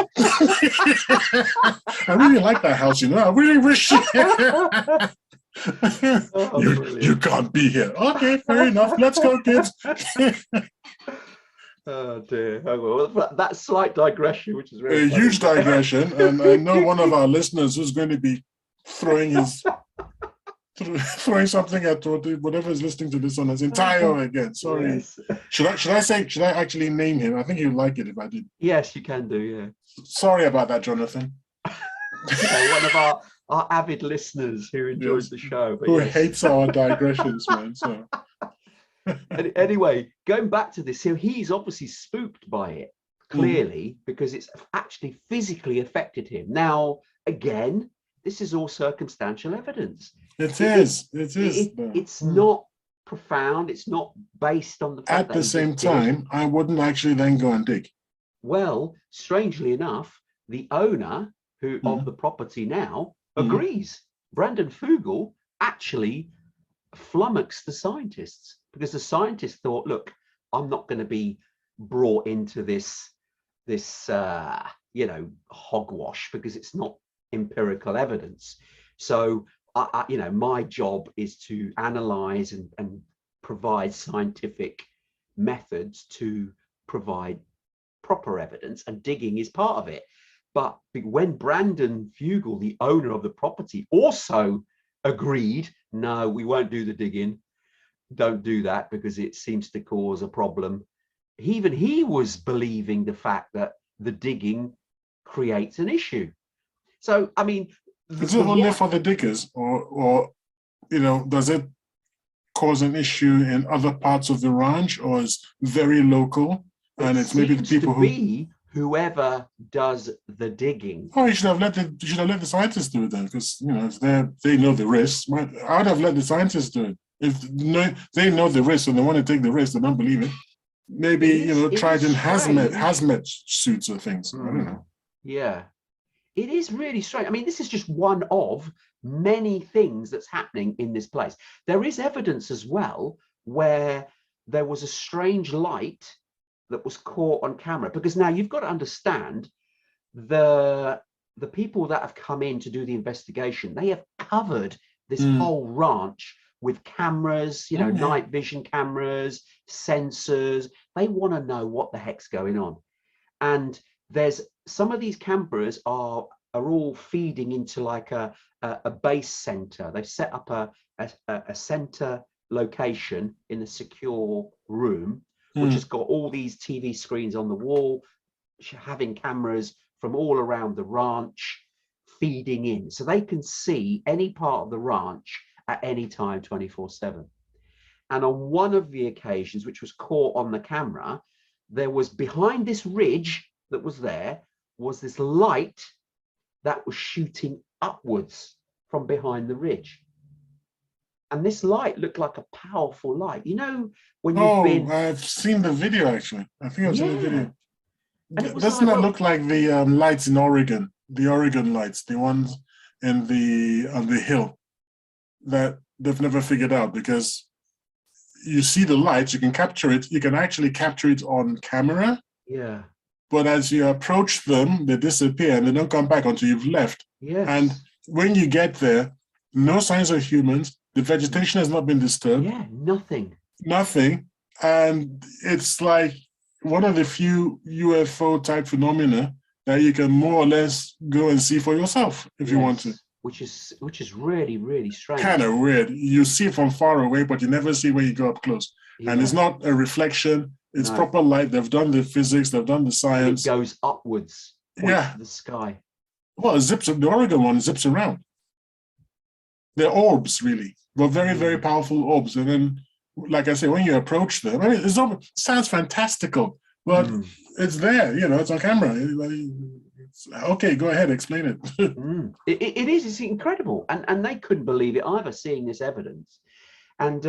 [SPEAKER 3] I really like that house, I really wish you can't be here. Okay, fair enough. Let's go, kids.
[SPEAKER 1] Oh dear. Oh, well, that slight digression, which is
[SPEAKER 3] a huge digression, and I know one of our listeners who's going to be throwing something at whatever is listening to this on us. Entire again. Sorry. Yes. Should I actually name him? I think you'd like it if I did.
[SPEAKER 1] Yes, you can do. Yeah.
[SPEAKER 3] Sorry about that, Jonathan.
[SPEAKER 1] One of our avid listeners who enjoys the show, but
[SPEAKER 3] who hates our digressions, man. So.
[SPEAKER 1] Anyway, going back to this, so he's obviously spooked by it, clearly, because it's actually physically affected him. Now, again, this is all circumstantial evidence. It's not profound. It's not based on the fact
[SPEAKER 3] at the same time, I wouldn't actually then go and dig.
[SPEAKER 1] Well, strangely enough, the owner of the property now agrees. Brandon Fugel actually flummoxed the scientists, because the scientists thought, look, I'm not going to be brought into this hogwash, because it's not empirical evidence. So my job is to analyze and provide scientific methods to provide proper evidence, and digging is part of it. But when Brandon Fugel, the owner of the property, also agreed, no, we won't do the digging, don't do that because it seems to cause a problem. Even he was believing the fact that the digging creates an issue. So, I mean,
[SPEAKER 3] is it only for the diggers, or does it cause an issue in other parts of the ranch, or is very local? And it's maybe the people
[SPEAKER 1] whoever does the digging.
[SPEAKER 3] Oh, you should have let the scientists do it then, because they know the risks. I would have let the scientists do it. If they know the risk and they want to take the risk, they don't believe it. Maybe tried in hazmat suits or things. I don't know.
[SPEAKER 1] Yeah, it is really strange. I mean, this is just one of many things that's happening in this place. There is evidence as well where there was a strange light that was caught on camera, because now you've got to understand the people that have come in to do the investigation, they have covered this whole ranch with cameras, night vision cameras, sensors. They want to know what the heck's going on. And there's some of these cameras are all feeding into like a base center. They've set up a center location in a secure room, which has got all these TV screens on the wall, having cameras from all around the ranch feeding in. So they can see any part of the ranch at any time, 24/7. And on one of the occasions, which was caught on the camera, there was behind this ridge that was there, was this light that was shooting upwards from behind the ridge. And this light looked like a powerful light. When you've been...
[SPEAKER 3] I've seen the video, actually. I think I've seen the video. Doesn't that look like the lights in Oregon? The Oregon lights, the ones on the hill that they've never figured out, because you see the lights, you can capture it. You can actually capture it on camera.
[SPEAKER 1] Yeah.
[SPEAKER 3] But as you approach them, they disappear and they don't come back until you've left.
[SPEAKER 1] Yes.
[SPEAKER 3] And when you get there, no signs of humans. The vegetation has not been disturbed.
[SPEAKER 1] Yeah, nothing.
[SPEAKER 3] And it's like one of the few UFO type phenomena that you can more or less go and see for yourself if you want to.
[SPEAKER 1] Which is really, really strange.
[SPEAKER 3] Kind of weird. You see it from far away, but you never see when you go up close. Yeah. And it's not a reflection. It's proper light. They've done the physics. They've done the science.
[SPEAKER 1] And it goes upwards. To the sky.
[SPEAKER 3] Well, the Oregon one zips around. They're orbs, really. But very, very powerful orbs. And then, like I say, when you approach them, I mean, it sounds fantastical, but it's there, it's on camera. Okay, go ahead, explain it.
[SPEAKER 1] It is, it's incredible. And they couldn't believe it either, seeing this evidence. And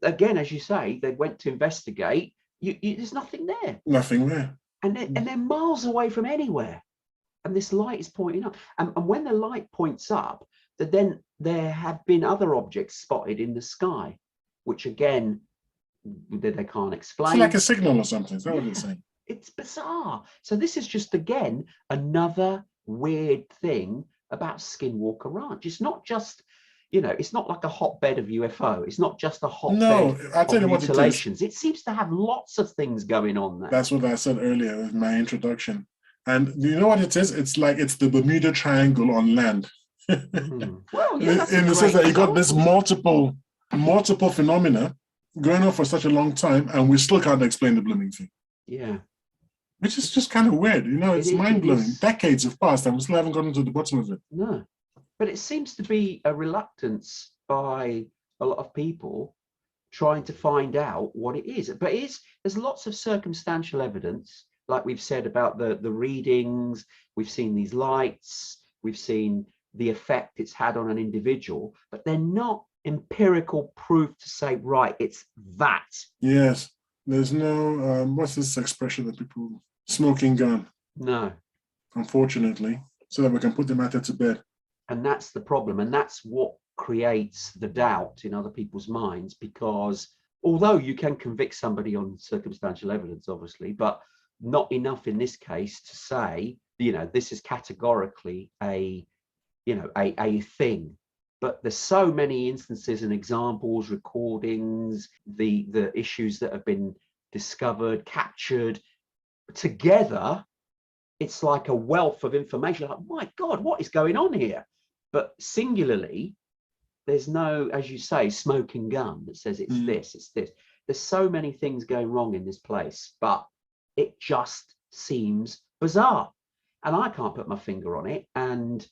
[SPEAKER 1] again, as you say, they went to investigate. There's nothing there.
[SPEAKER 3] Nothing there.
[SPEAKER 1] And they're miles away from anywhere. And this light is pointing up. And when the light points up, then there have been other objects spotted in the sky, which again, they can't explain.
[SPEAKER 3] It's like a signal or something. Is that what it's saying?
[SPEAKER 1] It's bizarre. So this is just, again, another weird thing about SkinWalker Ranch. It's not just, it's not like a hotbed of UFO. It's not just a hotbed
[SPEAKER 3] I'll tell you
[SPEAKER 1] of
[SPEAKER 3] what
[SPEAKER 1] mutilations. It seems to have lots of things going on there.
[SPEAKER 3] That's what I said earlier with my introduction. And you know what it is? It's like it's the Bermuda Triangle on land.
[SPEAKER 1] Well, yeah,
[SPEAKER 3] in the sense that you got this multiple phenomena going on for such a long time, and we still can't explain the blooming thing.
[SPEAKER 1] Yeah.
[SPEAKER 3] Which is just kind of weird. It's mind-blowing. Decades have passed and we still haven't gotten to the bottom of it.
[SPEAKER 1] No. But it seems to be a reluctance by a lot of people trying to find out what it is. But there's lots of circumstantial evidence, like we've said about the readings. We've seen these lights. We've seen the effect it's had on an individual, but they're not empirical proof to say, right, it's that.
[SPEAKER 3] Yes. There's no, what's this expression that people, smoking gun?
[SPEAKER 1] No.
[SPEAKER 3] Unfortunately, so that we can put the matter to bed.
[SPEAKER 1] And that's the problem. And that's what creates the doubt in other people's minds, because although you can convict somebody on circumstantial evidence, obviously, but not enough in this case to say, this is categorically a thing. But there's so many instances and examples, recordings, the issues that have been discovered, captured together. It's like a wealth of information. Like, my God, what is going on here? But singularly, there's no, as you say, smoking gun that says it's this, it's this. There's so many things going wrong in this place, but it just seems bizarre. And I can't put my finger on it. And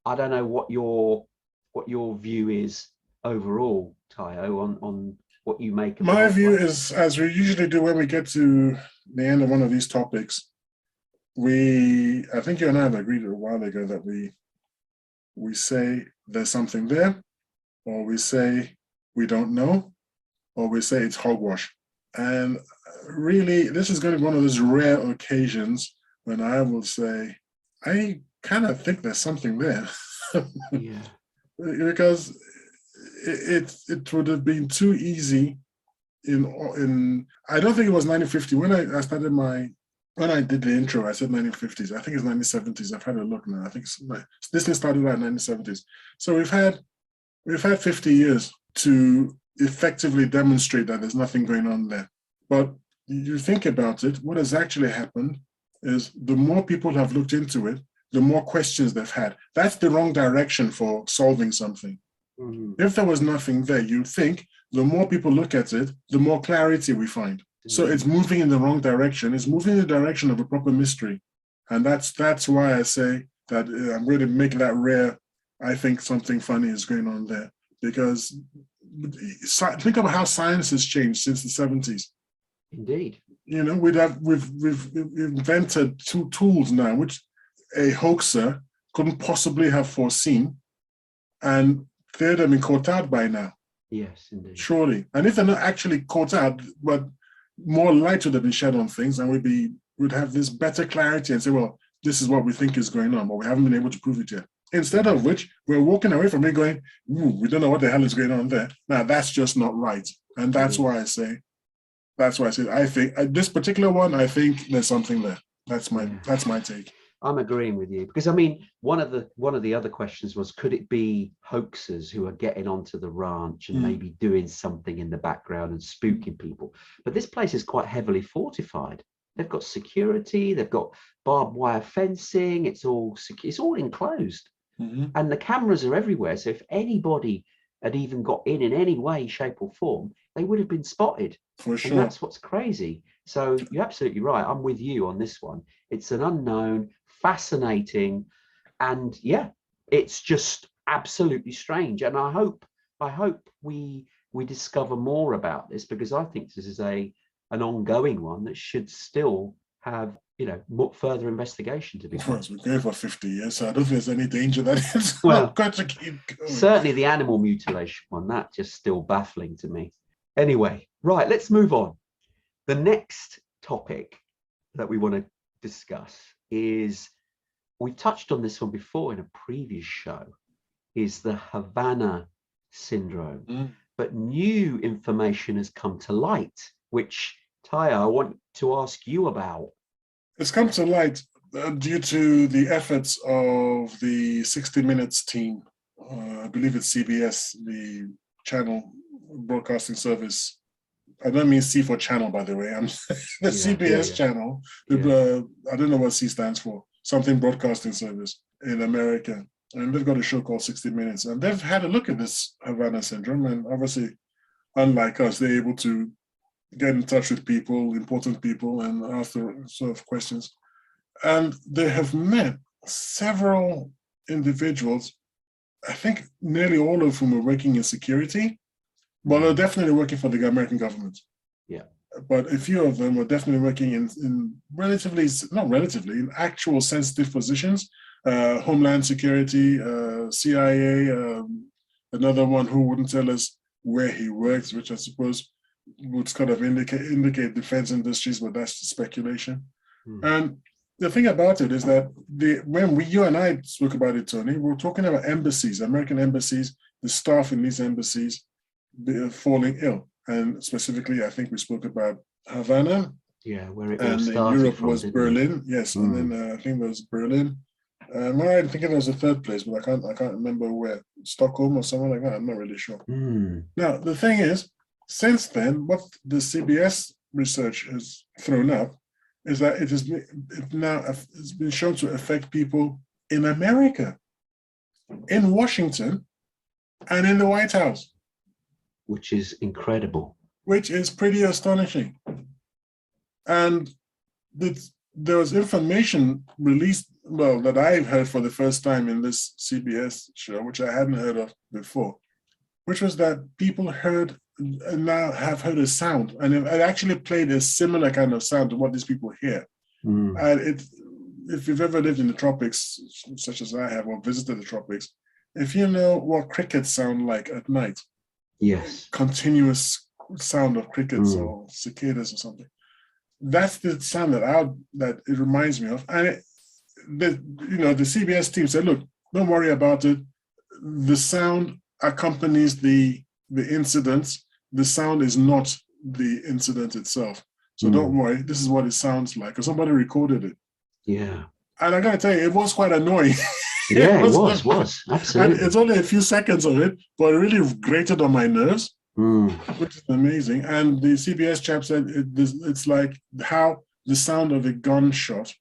[SPEAKER 1] I don't know what your view is overall, Tayo, on what you make of
[SPEAKER 3] my view is, as we usually do when we get to the end of one of these topics, I think you and I have agreed a while ago that we say there's something there, or we say we don't know, or we say it's hogwash. And really, this is going to be one of those rare occasions when I will say, I kind of think there's something there.
[SPEAKER 1] Yeah.
[SPEAKER 3] Because it would have been too easy in I don't think it was 1950 when I started when I did the intro. I said 1950s. I think it's 1970s. I've had a look now. I think this thing started out in 1970s. So we've had 50 years to effectively demonstrate that there's nothing going on there. But you think about it, what has actually happened is the more people have looked into it, the more questions they've had. That's the wrong direction for solving something. If there was nothing there, you'd think the more people look at it, the more clarity we find. So it's moving in the wrong direction. It's moving in the direction of a proper mystery. And that's why I say that I'm going to make that rare. I think something funny is going on there. Because think about how science has changed since the 70s.
[SPEAKER 1] Indeed.
[SPEAKER 3] We've invented two tools now, which a hoaxer couldn't possibly have foreseen, and they'd have been caught out by now.
[SPEAKER 1] Yes, indeed.
[SPEAKER 3] Surely. And if they're not actually caught out, but more light would have been shed on things, and we'd have this better clarity and say, well, this is what we think is going on, but we haven't been able to prove it yet. Instead of which, we're walking away from it going, we don't know what the hell is going on there. Now, that's just not right. And that's why I say, I think this particular one, I think there's something there. That's my take.
[SPEAKER 1] I'm agreeing with you, because I mean, one of the other questions was, could it be hoaxers who are getting onto the ranch and maybe doing something in the background and spooking people? But this place is quite heavily fortified. They've got security, they've got barbed wire fencing, it's all enclosed. And the cameras are everywhere. So if anybody had even got in any way, shape or form, they would have been spotted.
[SPEAKER 3] For sure.
[SPEAKER 1] And that's what's crazy. So you're absolutely right. I'm with you on this one. It's an unknown, fascinating, and yeah, it's just absolutely strange. And I hope we discover more about this, because I think this is an ongoing one that should still have further investigation to be done.
[SPEAKER 3] Well, we've been going for 50 years, so I don't think there's any danger that it's
[SPEAKER 1] Well,
[SPEAKER 3] not going to keep going.
[SPEAKER 1] Certainly the animal mutilation one, that's just still baffling to me. Anyway, right, let's move on. The next topic that we want to discuss is, we touched on this one before in a previous show, is the Havana Syndrome. But new information has come to light, which, Taya, I want to ask you about.
[SPEAKER 3] It's come to light due to the efforts of the 60 Minutes team. I believe it's CBS, the channel broadcasting service. I don't mean C for channel, by the way. I'm the CBS channel. I don't know what C stands for. Something broadcasting service in America. And they've got a show called 60 Minutes. And they've had a look at this Havana Syndrome. And obviously, unlike us, they're able to get in touch with people, important people, and ask the sort of questions. And they have met several individuals, I think nearly all of whom are working in security, but they're definitely working for the American government.
[SPEAKER 1] Yeah.
[SPEAKER 3] But a few of them were definitely working in in actual sensitive positions, Homeland Security, CIA, another one who wouldn't tell us where he works, which I suppose would kind of indicate defense industries, but that's just speculation. And the thing about it is that when you and I spoke about it, Tony, we were talking about embassies, American embassies, the staff in these embassies falling ill. And specifically, I think we spoke about Havana.
[SPEAKER 1] Yeah, where it
[SPEAKER 3] all
[SPEAKER 1] started.
[SPEAKER 3] And in Europe
[SPEAKER 1] from,
[SPEAKER 3] was Berlin, yes. And then I think there was Berlin. I think it was a third place, but I can't remember where. Stockholm or something like that. I'm not really sure. Now, the thing is, since then, what the CBS research has thrown up is that it's been shown to affect people in America, in Washington, and in the White House.
[SPEAKER 1] Which is incredible.
[SPEAKER 3] Which is pretty astonishing. And there was information released, that I've heard for the first time in this CBS show, which I hadn't heard of before, which was that people now have heard a sound, and it actually played a similar kind of sound to what these people hear. And if you've ever lived in the tropics, such as I have, or visited the tropics, if you know what crickets sound like at night,
[SPEAKER 1] yes,
[SPEAKER 3] continuous sound of crickets or cicadas or something, that's the sound that it reminds me of. And the CBS team said, look, don't worry about it. The sound accompanies the incidents. The sound is not the incident itself. So don't worry, this is what it sounds like. Because somebody recorded it.
[SPEAKER 1] Yeah.
[SPEAKER 3] And I gotta tell you, it was quite annoying.
[SPEAKER 1] Yeah, it was. Absolutely.
[SPEAKER 3] And it's only a few seconds of it, but it really grated on my nerves, which is amazing. And the CBS chap said it's like how the sound of a gunshot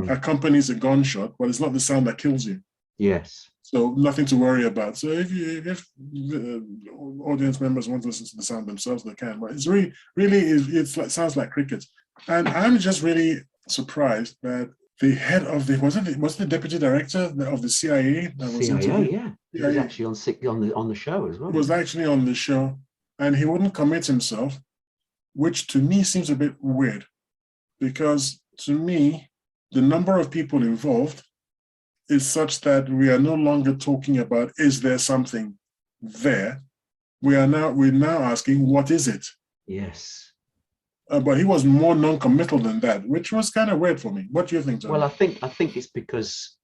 [SPEAKER 3] accompanies a gunshot, but it's not the sound that kills you.
[SPEAKER 1] Yes.
[SPEAKER 3] So nothing to worry about. So if audience members want to listen to the sound themselves, they can. But it's sounds like crickets. And I'm just really surprised that the head of was it the deputy director of the CIA that was interviewed?
[SPEAKER 1] Yeah. He was actually on the show as well.
[SPEAKER 3] Was actually on the show, and he wouldn't commit himself, which to me seems a bit weird, because to me, the number of people involved is such that we are no longer talking about, is there something there? We're now asking, what is it?
[SPEAKER 1] Yes.
[SPEAKER 3] But he was more non-committal than that, which was kind of weird for me. What do you think, John?
[SPEAKER 1] Well, I think it's because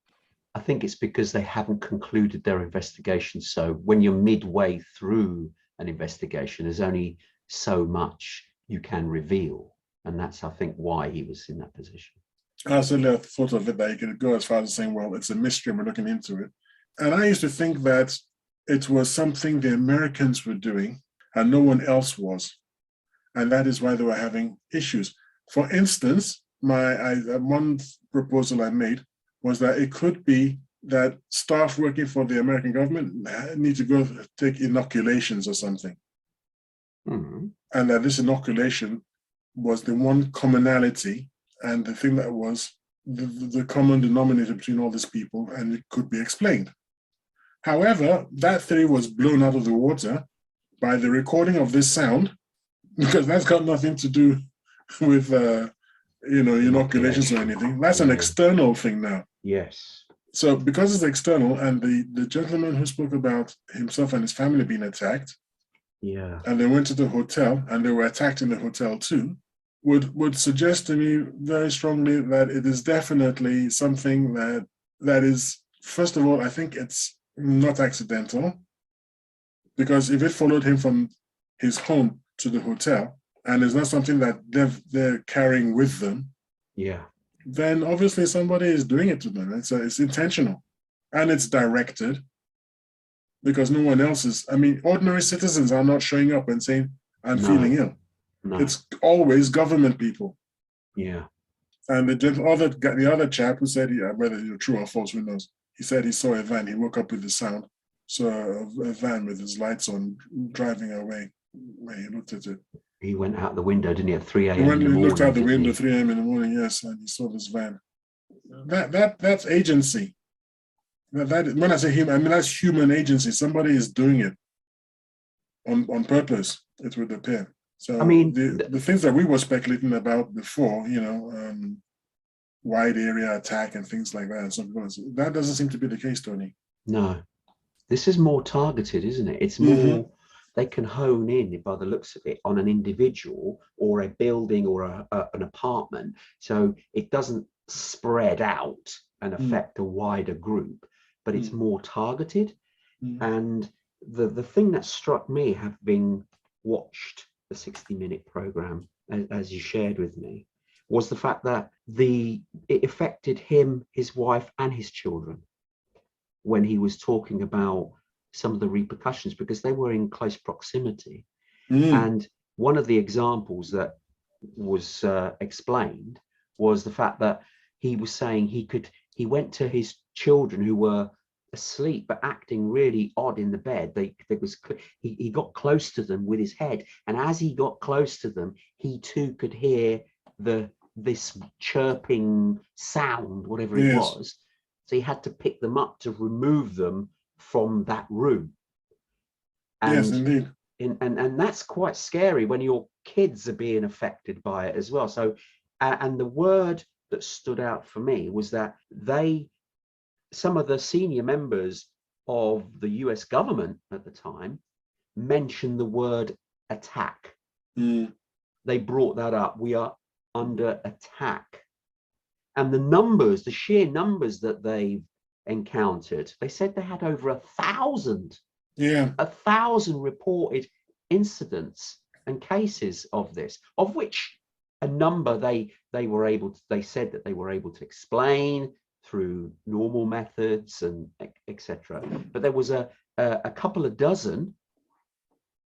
[SPEAKER 1] they haven't concluded their investigation. So when you're midway through an investigation, there's only so much you can reveal, and that's, I think, why he was in that position.
[SPEAKER 3] I thought of it that you could go as far as saying, well, it's a mystery and we're looking into it. And I used to think that it was something the Americans were doing and no one else was. And that is why they were having issues. For instance, one proposal I made was that it could be that staff working for the American government need to go take inoculations or something. And that this inoculation was the one commonality and the thing that was the common denominator between all these people, and it could be explained. However, that theory was blown out of the water by the recording of this sound, because that's got nothing to do with inoculations or anything. That's an external thing now.
[SPEAKER 1] Yes.
[SPEAKER 3] So because it's external, and the gentleman who spoke about himself and his family being attacked,
[SPEAKER 1] Yeah.
[SPEAKER 3] and they went to the hotel and they were attacked in the hotel too, would suggest to me very strongly that it is definitely something that is, first of all, I think it's not accidental, because if it followed him from his home to the hotel and it's not something that they're carrying with them,
[SPEAKER 1] Yeah.
[SPEAKER 3] then obviously somebody is doing it to them. It's intentional and it's directed, because no one else is. I mean, ordinary citizens are not showing up and saying, I'm feeling ill.
[SPEAKER 1] No.
[SPEAKER 3] It's always government people.
[SPEAKER 1] Yeah.
[SPEAKER 3] And the other chap who said, whether you're true or false, who knows? He said he saw a van. He woke up with the sound. Saw a van with his lights on driving away. When he looked at it,
[SPEAKER 1] he went out the window, didn't he, at 3 a.m.
[SPEAKER 3] He went
[SPEAKER 1] in the
[SPEAKER 3] and
[SPEAKER 1] morning,
[SPEAKER 3] looked out the
[SPEAKER 1] didn't
[SPEAKER 3] window
[SPEAKER 1] he?
[SPEAKER 3] 3 a.m. in the morning, yes, and he saw this van. That's agency. That when I say human, I mean that's human agency. Somebody is doing it on purpose, it would appear. So
[SPEAKER 1] I mean,
[SPEAKER 3] the things that we were speculating about before, wide area attack and things like that, and so that doesn't seem to be the case, Tony.
[SPEAKER 1] No, this is more targeted, isn't it? It's more, they can hone in, by the looks of it, on an individual or a building or an apartment. So it doesn't spread out and affect a wider group, but it's more targeted. And the thing that struck me, having watched the 60-minute program, as you shared with me, was the fact that it affected him, his wife, and his children when he was talking about some of the repercussions, because they were in close proximity. And one of the examples that was explained was the fact that he was saying he went to his children who were asleep but acting really odd in the bed. He got close to them with his head, and as he got close to them, he too could hear this chirping sound, whatever it was. So he had to pick them up to remove them from that room. And,
[SPEAKER 3] yes, indeed.
[SPEAKER 1] And that's quite scary when your kids are being affected by it as well. So, and the word that stood out for me was that some of the senior members of the US government at the time mentioned the word attack. They brought that up. We are under attack. And the sheer numbers that they've encountered, they said they had over 1,000. 1,000 reported incidents and cases of this, of which a number they said that they were able to explain through normal methods and etc. But there was a couple of dozen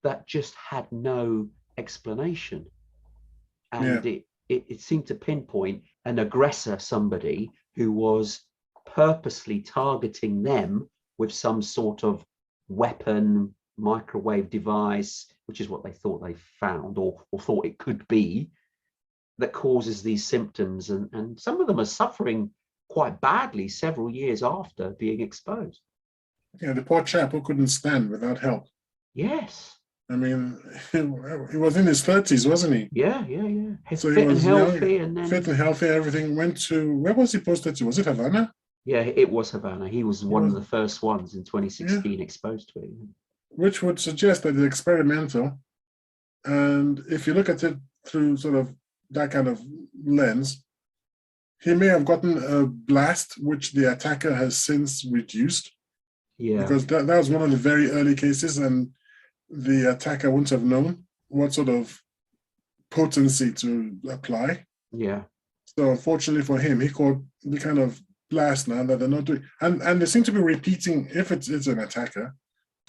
[SPEAKER 1] that just had no explanation, and it seemed to pinpoint an aggressor, somebody who was purposely targeting them with some sort of weapon, microwave device, which is what they thought they found or thought it could be, that causes these symptoms. And some of them are suffering quite badly several years after being exposed.
[SPEAKER 3] Yeah, the poor chap who couldn't stand without help.
[SPEAKER 1] Yes.
[SPEAKER 3] I mean, he was in his 30s, wasn't he?
[SPEAKER 1] Yeah.
[SPEAKER 3] So
[SPEAKER 1] fit
[SPEAKER 3] he was
[SPEAKER 1] and healthy,
[SPEAKER 3] young,
[SPEAKER 1] and then
[SPEAKER 3] fit and healthy. Everything went to, where was he posted to? Was it Havana?
[SPEAKER 1] Yeah, it was Havana. He was one of the first ones in 2016 exposed to it.
[SPEAKER 3] Which would suggest that it's experimental. And if you look at it through sort of that kind of lens, he may have gotten a blast, which the attacker has since reduced.
[SPEAKER 1] Yeah.
[SPEAKER 3] Because that was one of the very early cases, and the attacker wouldn't have known what sort of potency to apply.
[SPEAKER 1] Yeah.
[SPEAKER 3] So unfortunately for him, he caught the kind of blast now that they're not doing. And they seem to be repeating, if it's an attacker.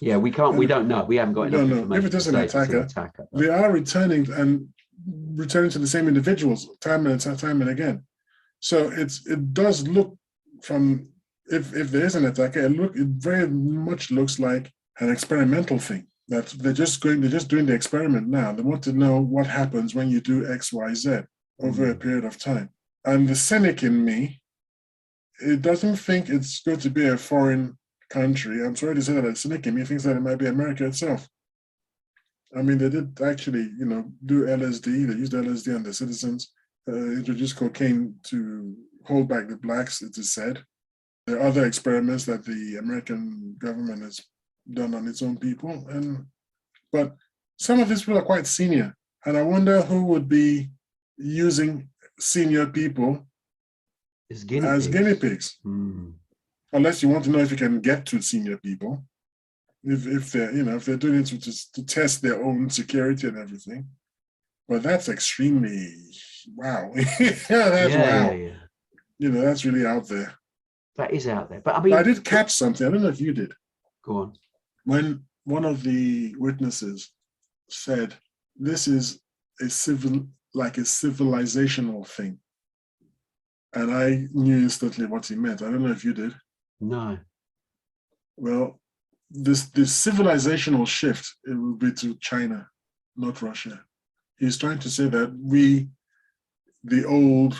[SPEAKER 1] Yeah, we don't know. We haven't got enough information.
[SPEAKER 3] If it is an attacker, they are returning to the same individuals time and again. So it does look from, if there is an attacker, it very much looks like an experimental thing. That they're just doing the experiment now. They want to know what happens when you do X, Y, Z over a period of time. And the cynic in me, it doesn't think it's going to be a foreign country. I'm sorry to say that the cynic in me thinks that it might be America itself. I mean, they did actually, do LSD. They used LSD on the citizens, introduced cocaine to hold back the blacks, it is said. There are other experiments that the American government has done on its own people, but some of these people are quite senior, and I wonder who would be using senior people
[SPEAKER 1] As
[SPEAKER 3] guinea pigs.
[SPEAKER 1] Mm.
[SPEAKER 3] Unless you want to know if you can get to senior people, if they're doing it to test their own security and everything. But that's extremely wow. That's wow.
[SPEAKER 1] Yeah.
[SPEAKER 3] That's really out there.
[SPEAKER 1] That is out there. But I mean,
[SPEAKER 3] I did catch something. I don't know if you did.
[SPEAKER 1] Go on.
[SPEAKER 3] When one of the witnesses said, "This is a civilizational thing," and I knew instantly what he meant. I don't know if you did.
[SPEAKER 1] No.
[SPEAKER 3] Well, this civilizational shift, it will be to China, not Russia. He's trying to say that we, the old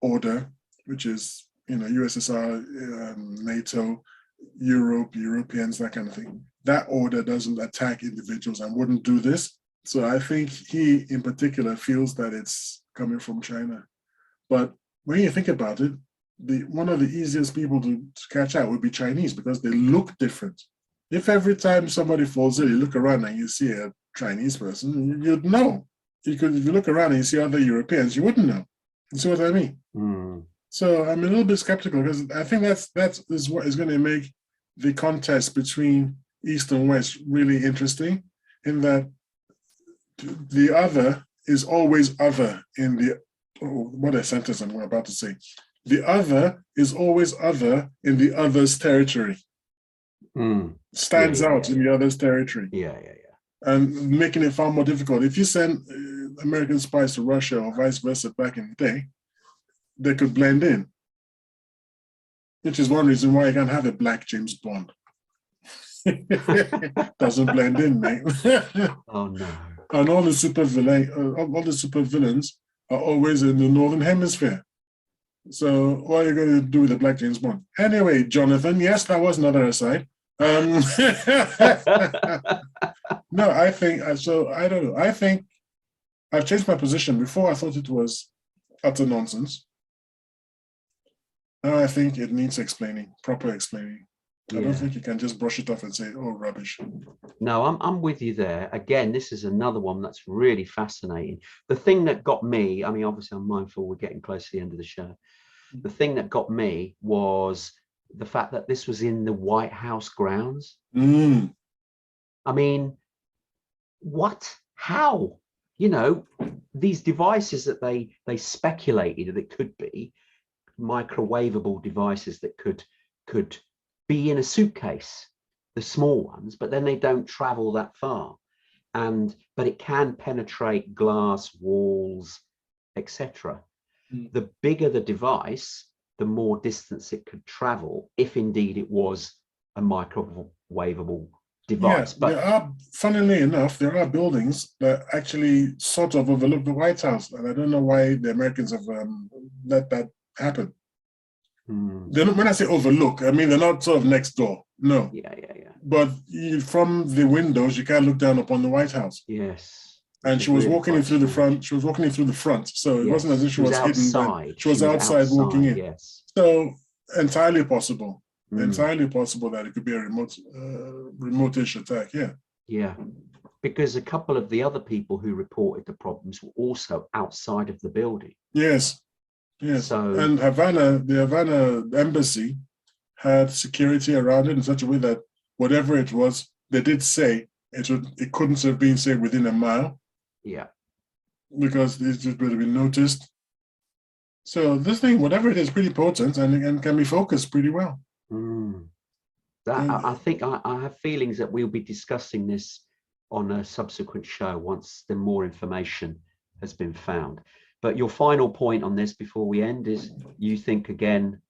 [SPEAKER 3] order, which is USSR, NATO, Europeans, that kind of thing, that order doesn't attack individuals and wouldn't do this. So I think he, in particular, feels that it's coming from China. But when you think about it, one of the easiest people to catch out would be Chinese, because they look different. If every time somebody falls ill, you look around and you see a Chinese person, you'd know. If you look around and you see other Europeans, you wouldn't know. You see what I mean?
[SPEAKER 1] Mm.
[SPEAKER 3] So I'm a little bit skeptical, because I think that is what is going to make the contest between East and West really interesting, in that the other is always other in the, what a sentence I'm about to say. The other is always other in the other's territory. Stands out in the other's territory.
[SPEAKER 1] Yeah.
[SPEAKER 3] And making it far more difficult. If you send American spies to Russia or vice versa back in the day, they could blend in. Which is one reason why you can't have a black James Bond. Doesn't blend in, mate.
[SPEAKER 1] Oh no.
[SPEAKER 3] And all the super villains are always in the Northern Hemisphere. So what are you going to do with the black James Bond? Anyway, Jonathan, yes, that was another aside. No, I think, so I don't know. I think I've changed my position. Before I thought it was utter nonsense. Now I think it needs explaining, proper explaining. I don't think you can just brush it off and say, oh, rubbish.
[SPEAKER 1] No, I'm with you there. Again, this is another one that's really fascinating. The thing that got me, I mean, obviously I'm mindful we're getting close to the end of the show. The thing that got me was the fact that this was in the White House grounds.
[SPEAKER 3] Mm.
[SPEAKER 1] I mean, what? How? These devices that they speculated that it could be microwavable devices that could be in a suitcase, the small ones, but then they don't travel that far, but it can penetrate glass, walls, etc. The bigger the device, the more distance it could travel, if indeed it was a microwavable device.
[SPEAKER 3] Yeah, but funnily enough, there are buildings that actually sort of overlook the White House, and I don't know why the Americans have let that happen. When I say overlook, I mean they're not sort of next door. No.
[SPEAKER 1] Yeah.
[SPEAKER 3] But from the windows, you can't look down upon the White House.
[SPEAKER 1] Yes.
[SPEAKER 3] And she was walking in through the front. She was walking in through the front, so it wasn't as if she was
[SPEAKER 1] outside.
[SPEAKER 3] Hidden. She was outside walking in.
[SPEAKER 1] Yes.
[SPEAKER 3] So entirely possible. Entirely possible that it could be a remote-ish attack. Yeah.
[SPEAKER 1] Yeah. Because a couple of the other people who reported the problems were also outside of the building.
[SPEAKER 3] Yes. And the Havana embassy had security around it in such a way that whatever it was, they did say it couldn't have been, say, within a mile.
[SPEAKER 1] Yeah. Because
[SPEAKER 3] it would have been noticed. So this thing, whatever it is, pretty potent and can be focused pretty well.
[SPEAKER 1] I think I have feelings that we'll be discussing this on a subsequent show once the more information has been found. But your final point on this before we end is, you think again?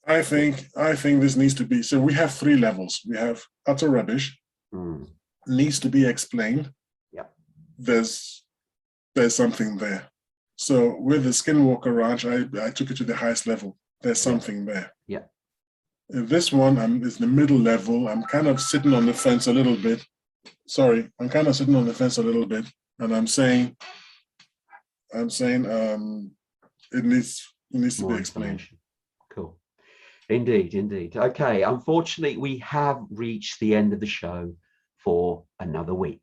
[SPEAKER 3] I think this needs to be, so we have 3 levels. We have utter rubbish, needs to be explained.
[SPEAKER 1] Yeah.
[SPEAKER 3] There's something there. So with the SkinWalker Ranch, I took it to the highest level. There's something there.
[SPEAKER 1] Yeah.
[SPEAKER 3] This one is the middle level. I'm kind of sitting on the fence a little bit. I'm kind of sitting on the fence a little bit, and I'm saying it needs to
[SPEAKER 1] More
[SPEAKER 3] be explained.
[SPEAKER 1] information. Cool. Indeed, indeed. Okay, unfortunately, we have reached the end of the show for another week.